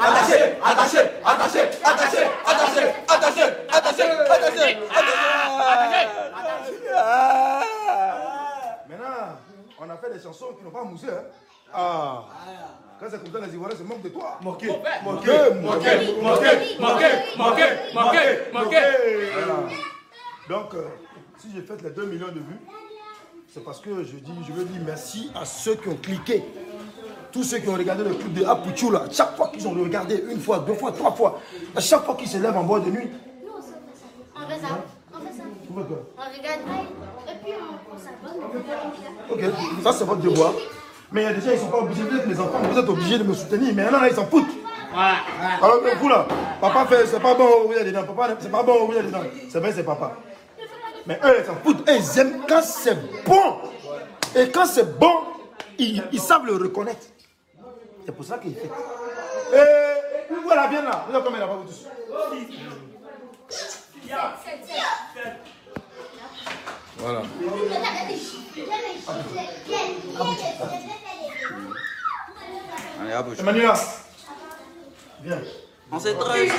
Maintenant, on a fait des chansons qui n'ont pas moussé. Quand c'est comme ça, les Ivoiriens se moquent de toi. Moqué. Donc, si j'ai fait les 2 millions de vues, c'est parce que je veux dire merci à ceux qui ont cliqué. Tous ceux qui ont regardé le clip de Apuchou là, chaque fois qu'ils ont regardé, 1 fois, 2 fois, 3 fois, à chaque fois qu'ils se lèvent en bois de nuit. On fait ça. On regarde et puis on s'abonne. Ok, ça c'est votre devoir. Mais il y a des gens, ils ne sont pas obligés d'être les enfants, vous êtes obligés de me soutenir. Mais là, ils s'en foutent. Alors que vous là, papa fait, c'est pas bon, vous êtes dedans. Papa, c'est pas bon, vous êtes dedans. C'est vrai, c'est papa. Mais eux, ils s'en foutent. Eux, ils aiment quand c'est bon. Et quand c'est bon, ils savent le reconnaître. C'est pour ça qu'ils font. Et voilà, viens là. Vous avez combien là-bas, vous tous? Voilà. Allez, Apuchou. Emmanuel, viens. On s'est très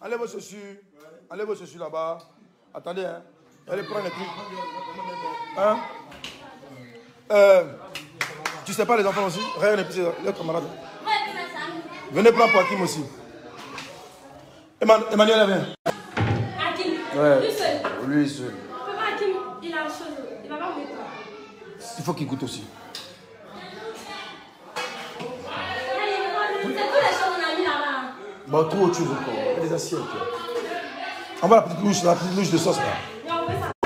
Allez vos chaussures. Allez vos chaussures là-bas. Attendez, hein. Allez prendre les trucs. Hein? Tu sais pas les enfants aussi? Regarde les camarades. Venez prendre pour Hakim aussi. Emmanuel, viens. Hakim, Ouais. lui seul. Lui seul. Papa Hakim, il a une chose. Il va pas me mettre. Il faut qu'il goûte aussi. C'est toutes les choses qu'on a mis là-bas. Bon, trop autre chose encore. Il y a des assiettes. On va la petite louche de sauce là.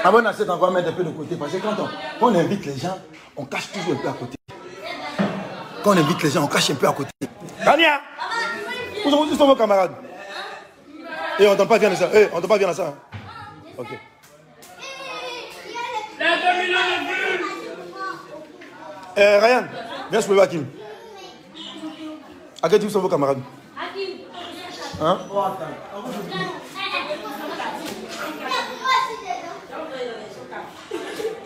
Avant une assiette, on va mettre un peu de côté. Parce que quand on invite les gens, on cache toujours un peu à côté. Quand on invite les gens, on cache un peu à côté. Rania! Où sont vos camarades? Et on ne t'entend pas bien de ça. On ne t'entend pas bien de ça. Ok. Ryan, viens soulever Hakim. À quel type sont vos camarades? Hein?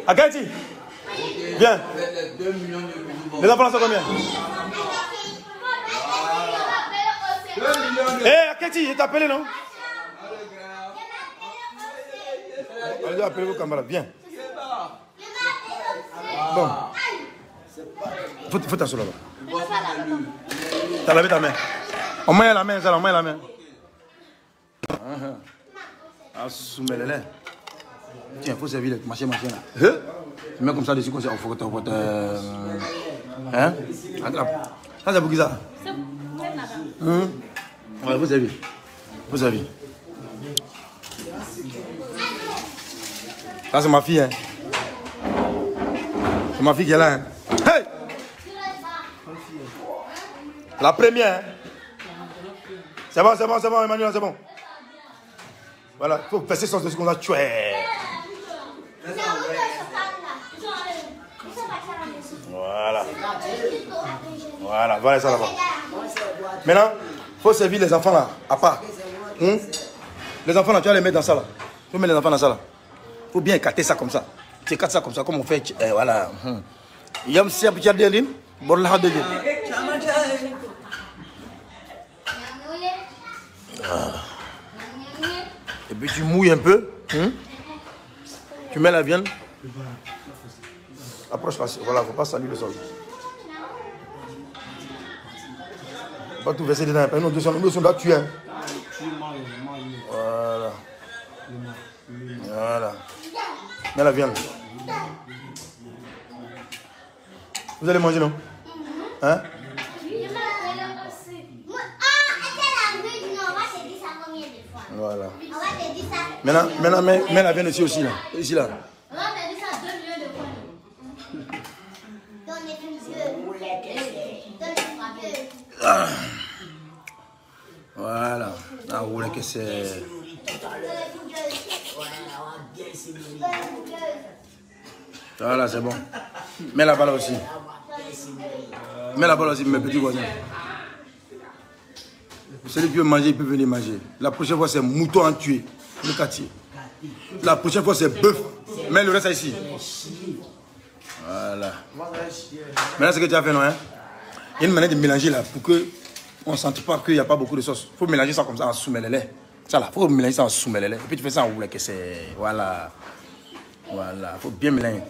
Akati, viens. Les enfants sont combien? Akati, il t'a appelé, non? Allez appeler vos camarades, viens. Bon. Faut t'asseoir là-bas. T'as lavé ta main. On met la main, ça, on met la main. Ah, soumets-les. Tiens, il faut servir les machins là. Tu mets comme ça dessus, comme ça, faut que tu hein? Ça, c'est pour qui ça? Ouais, vous servir. Vous servir. Ça, c'est ma fille, hein. C'est ma fille qui est là, hein. Hey! La première, hein. C'est bon, Emmanuel, c'est bon. Voilà, il faut passer sur ce qu'on a tué. Voilà ça là-bas. Maintenant, il faut servir les enfants là, à part. Les enfants là, tu vas les mettre dans ça là. Il faut mettre les enfants dans ça là. Il faut bien écarter ça comme ça. Tu écartes ça comme ça, comme on fait. Voilà. Yam si aboutia delin, borla delin. Et puis tu mouilles un peu. Tu mets la viande. Approche, voilà, faut pas salir le sol. Faut pas tout verser dedans. Nous sommes là tués. Voilà. Mets la viande. Vous allez manger, non? Hein? Voilà. Maintenant, mets la viande aussi là. Ici là. Voilà. Ah, vous voulez que c'est. Voilà, c'est bon. Mets la balle aussi. Mets la balle aussi, mes petits voisins. Celui qui veut manger, il peut venir manger. La prochaine fois, c'est mouton en tué. Le quartier. La prochaine fois, c'est bœuf. Mets le reste ici. Voilà. Maintenant, ce que tu as fait, non? Hein? Il y a une manière de mélanger là pour que on ne sente pas qu'il n'y a pas beaucoup de sauce. Il faut mélanger ça comme ça en soumelélé. Ça là, il faut mélanger ça en soumelélé. Et puis tu fais ça en roule que c'est. Voilà. Voilà. Il faut bien mélanger.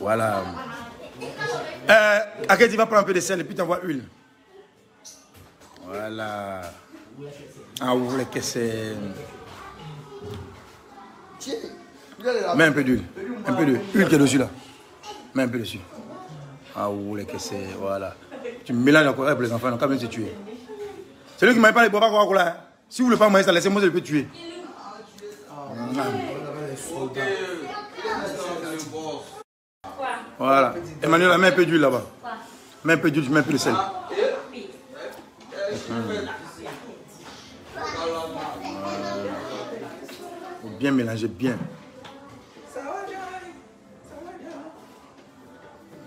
Voilà. Akedi, tu vas prendre un peu de sel et puis tu envoies huile. Voilà. En roule que c'est. Mets un peu d'huile. Un peu d'huile. Huile qui est dessus là. Mets un peu dessus. Ah roule que c'est. Voilà. Tu mélanges encore pour les enfants, donc quand même c'est tué. Celui qui ne mange pas les bois, hein. Si vous ne voulez pas manger ça, laissez-moi, je peux tuer. Voilà. Emmanuel, mets un peu d'huile là-bas. Mets un peu d'huile, mets un peu de sel. Faut bien mélanger, bien.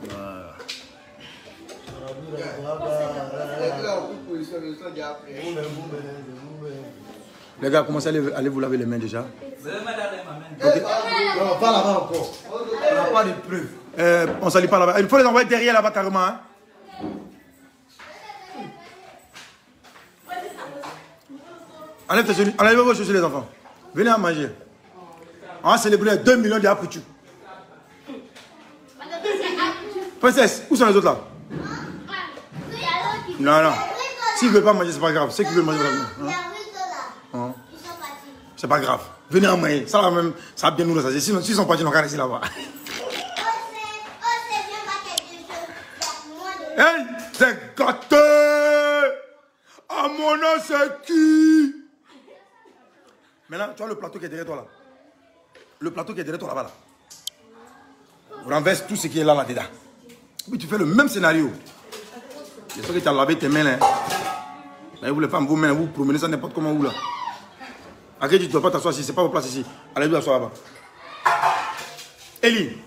Voilà. Les gars, commencez à aller vous laver les mains déjà. Okay. Non, pas là-bas encore. On n'a pas de preuves. On ne salit pas là-bas. Il faut les envoyer derrière là-bas carrément. Hein? Enlevez vos chaussures les enfants. Venez à manger. On va célébrer 2 millions de Apuchu. Princesse, où sont les autres là? Non, non. S'ils ne veulent pas manger, c'est pas grave. Ceux qui veulent manger, hein? C'est pas grave. Venez à manger. Ça va même, ça va bien nous rassasier. Sinon, s'ils sont partis, on va rester là-bas. Hey, c'est gâté! À mon nom, c'est qui? Maintenant, tu vois le plateau qui est derrière toi là. Le plateau qui est derrière toi là-bas là. Vous renversez tout ce qui est là dedans. Puis tu fais le même scénario. J'espère que tu as lavé tes mains là. Mais vous les femmes, vos mains, vous promenez ça n'importe comment où là. À qui tu ne dois pas t'asseoir ici, c'est pas votre place ici. Allez, vous asseoir là-bas. Eli.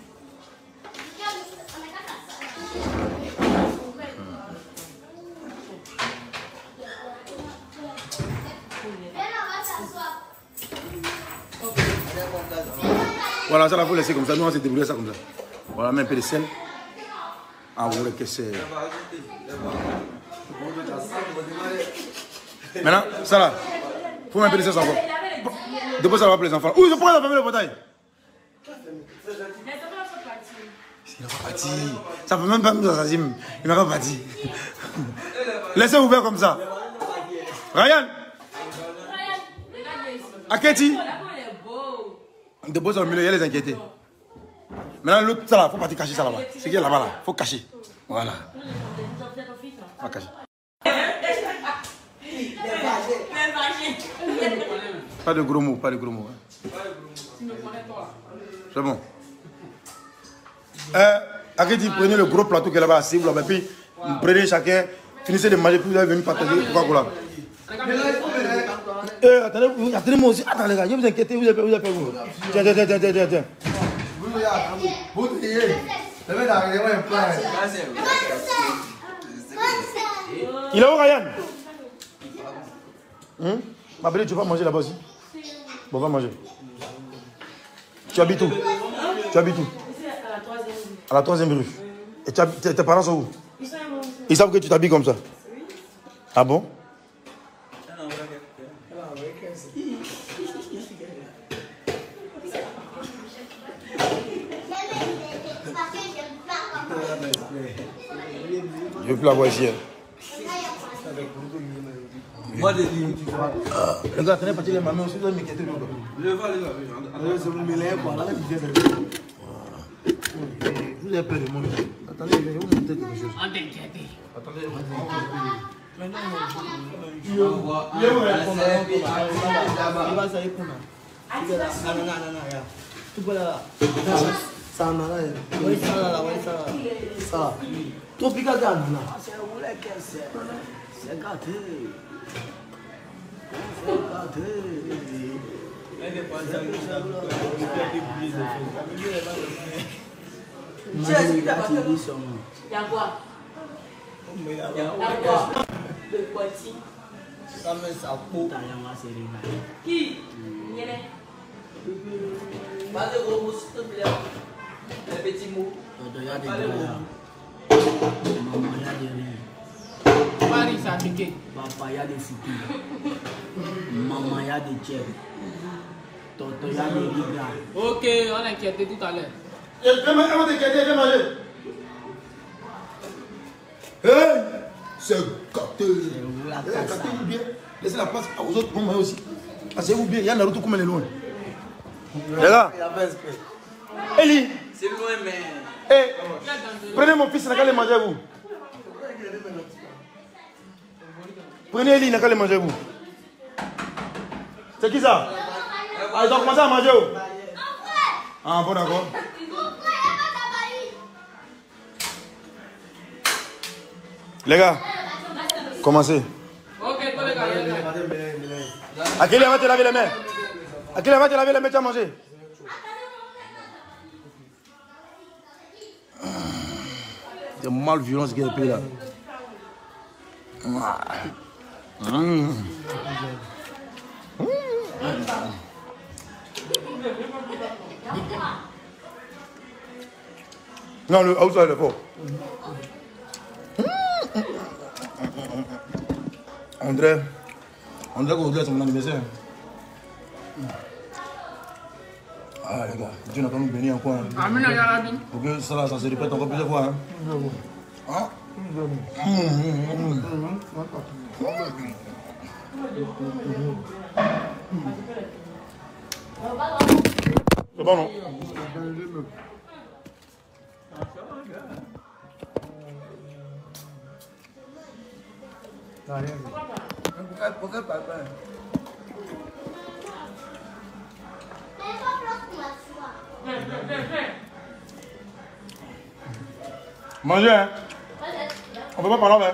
Voilà, ça là, vous laissez comme ça. Nous, on va se débrouiller ça comme ça. Voilà, même un peu de sel. Ah, vous voulez que c'est. Maintenant, ça là. Faut mettre un peu de sel encore. Dépose ça là pour les enfants. Où ils ont pas fermé le portail? Il n'a pas parti. Ça peut même pas nous assassiner. Il n'a pas parti. Laissez ouvert comme ça. Ryan. Aketi. Dépose au milieu, il y a les inquiétés. Maintenant, l'autre, ça là, faut partir cacher ça là-bas. C'est qui est là-bas là, faut cacher. Voilà. On va cacher. Pas de gros mots, pas de gros mots. Hein. C'est bon. Aketi, prenez le gros plateau qui est là-bas, assis, vous l'avez puis prenez chacun, finissez de manger, puis vous allez venir partager Coca-Cola. Attendez, moi aussi. Attends les gars, je vous inquiétez, vous avez vous. Tiens. Vous triez. Il est où Ryan? Ma belle, tu vas manger là-bas aussi? Bon, va manger. Tu habites où? À la 3e rue. Et tes parents sont où? Ils savent que tu t'habilles comme ça? Ah bon? Je veux plus la voir ici. Moi, les gars, tenez partir les mamans aussi, vous allez m'inquiéter. Vous avez peur de moi. Attendez, je vais vous montrer quelque chose. Attendez. Qui? Pas de gros mots, s'il te plaît. Les petits mots. Il y a des gars. Maman, il y a des riz. Paris, ça a piqué. Papa, il y a des foutus. Maman, il y a des tchèques. Tonton, il y a des riz gras. Ok, on a inquiété tout à l'heure. Viens manger. Hey! C'est gâté. Gâtez-vous bien. Laissez la place aux autres pour manger aussi. Asseyez-vous bien. Il y a Naruto comme elle est loin. Les gars. Eli. C'est loin, mais. Hey, prenez mon fils, n'a qu'à les manger vous. Prenez Eli, n'a qu'à les manger vous. C'est qui ça? Ah, ils ont commencé à manger où? Ah, bon, d'accord. Les gars, commencez. Ok, toi les gars. À quelle heure va te laver les mains? À quelle heure va te laver les mains, tu as mangé? C'est mal violent ce qu'il y a pris là. Non, le house, il est fort. André, On dirait qu'aujourd'hui c'est mon anniversaire. Ah les gars, Dieu n'a pas nous béni encore. Amen, Yarabi. Pour que ça se répète encore plusieurs fois. Hein? Hein? C'est bon non? Pourquoi papa? Mangez, hein? On peut pas parler, hein?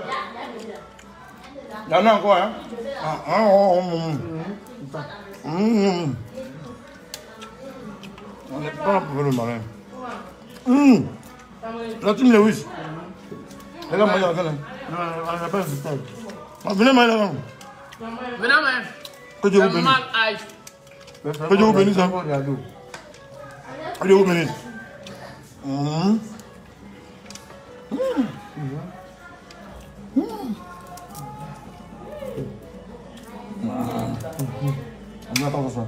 Il y en a encore, hein? On n'est pas pour le malin. La team Lewis. Les gars, mangez la canne. On n'a pas de stade. Venez manger la canne. Venez, man. Que Dieu vous bénisse. Que Dieu vous bénisse, hein? Que Dieu vous bénisse. On attend ça.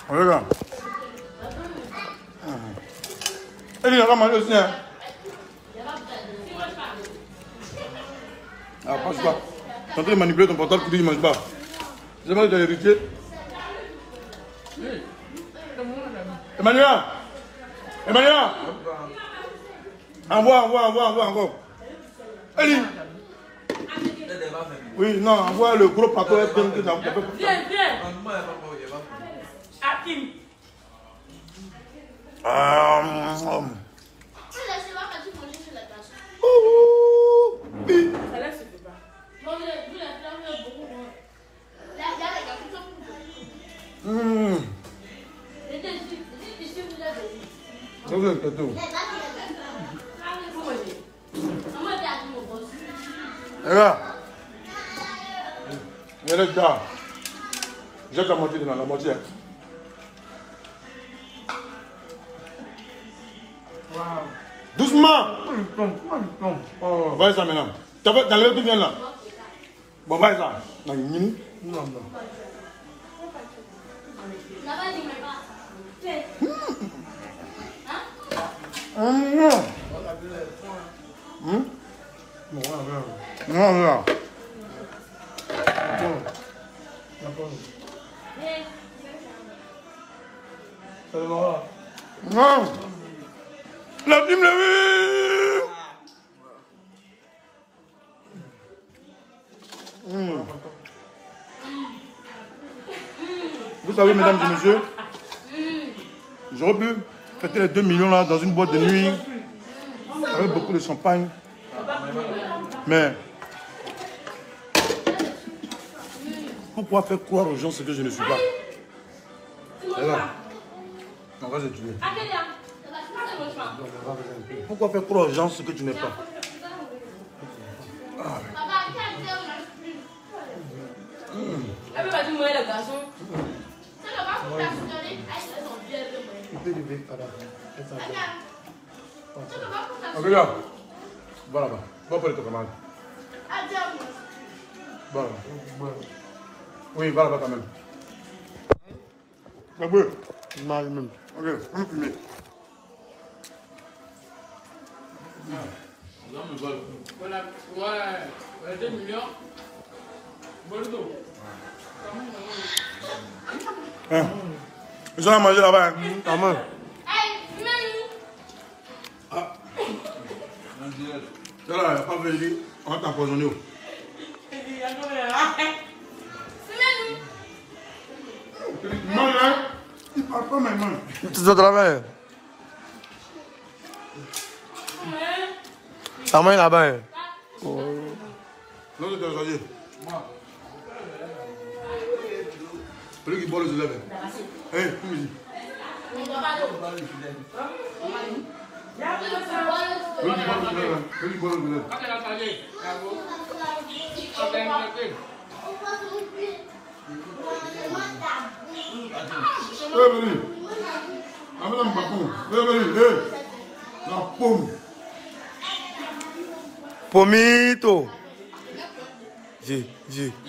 Regarde. Elle a mangé aussi. Ah, pense pas. Tu es en train de manipuler ton portable, tu dis qu'il ne mange pas. C'est pas que tu as hérité. Emmanuel! Emmanuel! Envoie encore. Eli! Oui, non, envoie le gros plateau. Viens. Hakim. Ça laisse pas. Non, vous l'avez beaucoup. Là, il y a les gars qui sont. C'est vous êtes tout. Regarde. Il y a les gars. J'ai la moitié dans la moitié. Doucement. Voyez ça maintenant. Tu as enlevé tout bien là. Bon, voyez ça. Non. Non. La team Lewis. Vous savez, mesdames et messieurs, j'aurais pu fêter les 2 millions là dans une boîte de nuit avec beaucoup de champagne. Mais pourquoi faire croire aux gens ce que je ne suis pas? Regarde, on va se tuer. Pourquoi faire croire aux gens ce que tu n'es pas? Elle peut pas dire moi le garçon. Regarde, va là-bas. Va pour les camarades. Va là-bas. Oui, va là-bas quand même. Un peu. Même. Ok, on va fumer. Ouais, 2 millions. Bordeaux. Hein? Ils ont à manger là-bas. Hein? À main. Ah. C'est là, il n'y a pas venu. On va t'empoisonner. Non, hein? Il parle pas mes mains. Tu dois travailler. Ta main là-bas. Non, c'est un sadier. Celui qui boit le élèves. Hé, comment il dit? Celui qui boit le élève. Venez. Amène un bâton. Venez. La pomme. Pomito.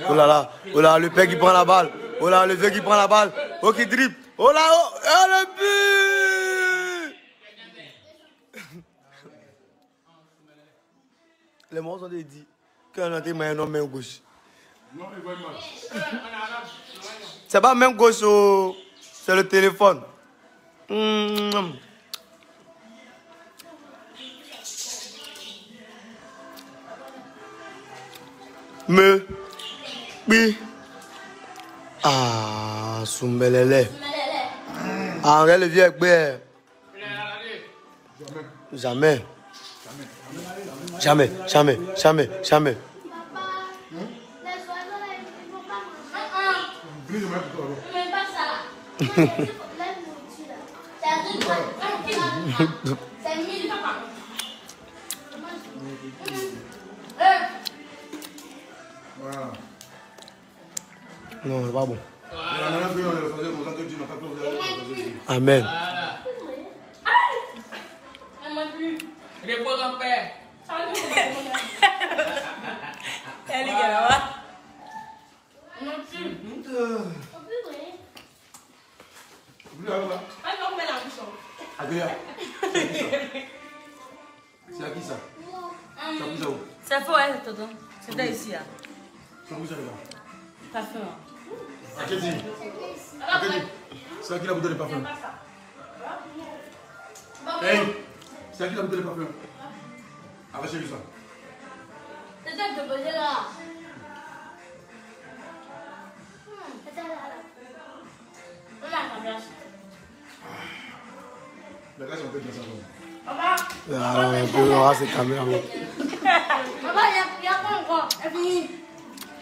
Oh là là, le père qui prend la balle. Oh là, le vieux qui prend la balle. Oh, qui dribble. Oh là, oh, le but. Les mots sont dit qu'on a été main main gauche. C'est pas main gauche, c'est le téléphone. Oui. Ah, Soumbelele. Ah, regarde le vieux avec Bé. Jamais. Non, c'est pas bon. Amen. Repose en paix. Elle est là-bas. C'est à qui ça? Ça fait ouais, tonton. C'était ici là. C'est où ça là? Parfum. À quel dit? C'est à qui la bouteille de parfum? Hey! C'est à qui la bouteille de parfum? Arrachez lui ça. C'est ça que tu posais là. La glace, on peut faire ça. On peut voir ces caméras. Papa, il y a pas encore. C'est fini.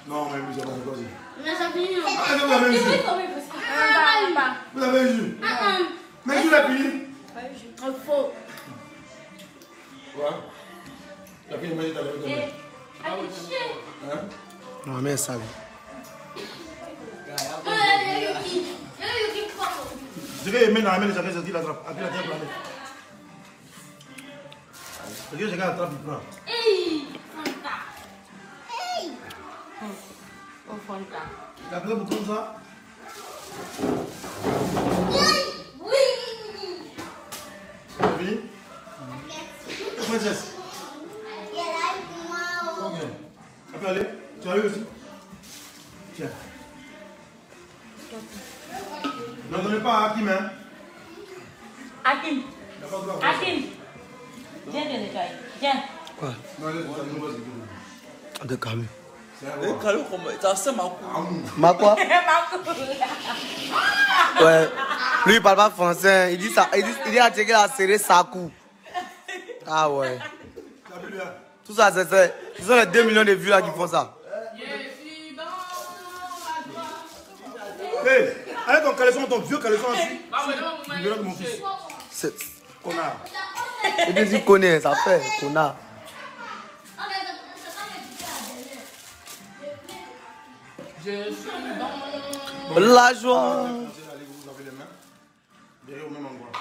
Non, mais vous avez pas encore. Mais ça finit. Ah, vous l'avez eu. Vous l'avez eu. Mais je l'ai fini. Faux. Quoi? Tu as fini de manger ta lèvre. Non, mais ça. Je vais aimer dans la main de chacun, c'est qui l'attrape. Après la tête, la main. Regarde, chacun attrape, il prend. Hey! Fanta. Hey! Oh, Fanta. Il a besoin de tout ça? Oui! Tu as fini? Princesse. Ok. Après, allez. Tu as eu aussi? Tiens. Ne donnez pas à Hakim, hein? Hakim. Viens, viens. Quoi? Non, De Camus. Et Camus, ça c'est ma couille. Ma quoi? Ouais. Lui, il parle pas français. Il dit ça. Il dit à checker la série Sakou. Ah ouais. Tout ça, c'est ça. Ce sont les 2 millions de vues là qui font ça. Hey, allez ton caleçon, ton vieux caleçon aussi. Il verra de mon fils. C'est... Connard. Et puis il connaît, ça fait. Connard. Je suis dans la joie. Allez, vous avez les mains. Derrière au même endroit.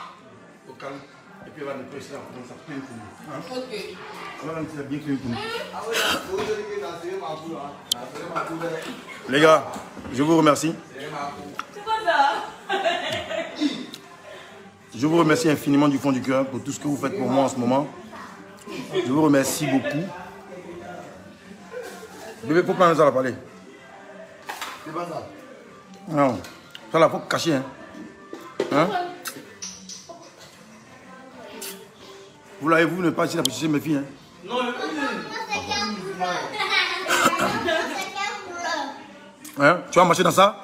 Au calme. Et puis on va nettoyer ça. Donc ça clean pour nous. Ok. On va rendre ça bien clean pour nous. Les gars, je vous remercie. C'est quoi ça? Je vous remercie infiniment du fond du cœur pour tout ce que vous faites pour moi en ce moment. Je vous remercie beaucoup. Bébé, faut pas nous en parler. C'est pas ça. Non. Ça là, faut cacher. Hein? Vous l'avez vu, ne pas essayer d'afficher mes filles. Hein? Non, Hein? Tu vas marcher dans ça?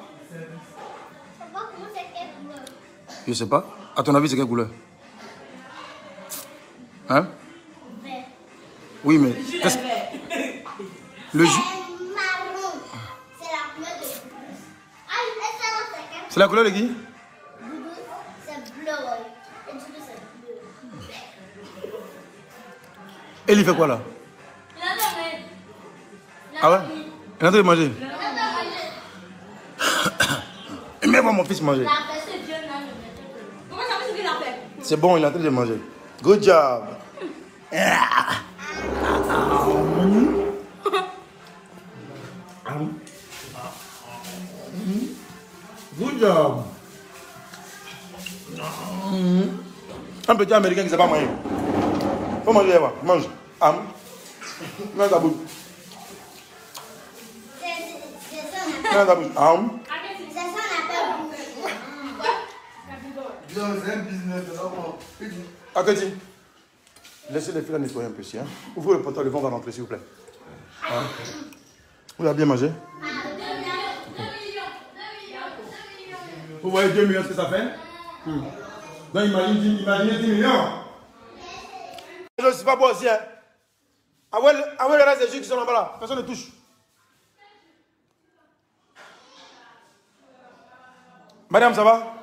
Je sais pas. À ton avis, c'est quelle couleur? Hein? Oui, mais... Le jus... C'est la couleur de C'est la couleur de qui? c'est bleu, ouais. Et du coup, c'est bleu. Et il fait quoi là? Il a dormi. Ah ouais? Il est en train de manger. Il a dormi. Et même voir mon fils manger. La fête, c'est Dieu, non, comment ça fait ce qu'il a fait? C'est bon, il est en train de manger. Good job. job. Un petit américain qui ne sait pas manger. Faut manger, Eva. Mange. Mets ta bouche. Mets ta bouche. C'est un business. Akati, laissez les filles nettoyer un peu ici. Hein. Ouvrez le portail, le vent va rentrer, s'il vous plaît. Hein? Vous avez bien mangé? Vous voyez 2 millions ce que ça fait? Donc imaginez 10 millions. Je ne suis pas bon aussi. Hein. Avec le reste des gens qui sont là-bas, là, personne ne touche. Madame, ça va?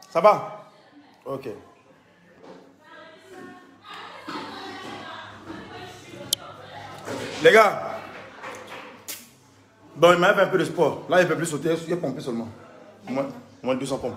Ça va? Ok. Les gars, bon, il m'a fait un peu de sport. Là, il ne peut plus sauter, il est pompé seulement. Moins de 200 pompes.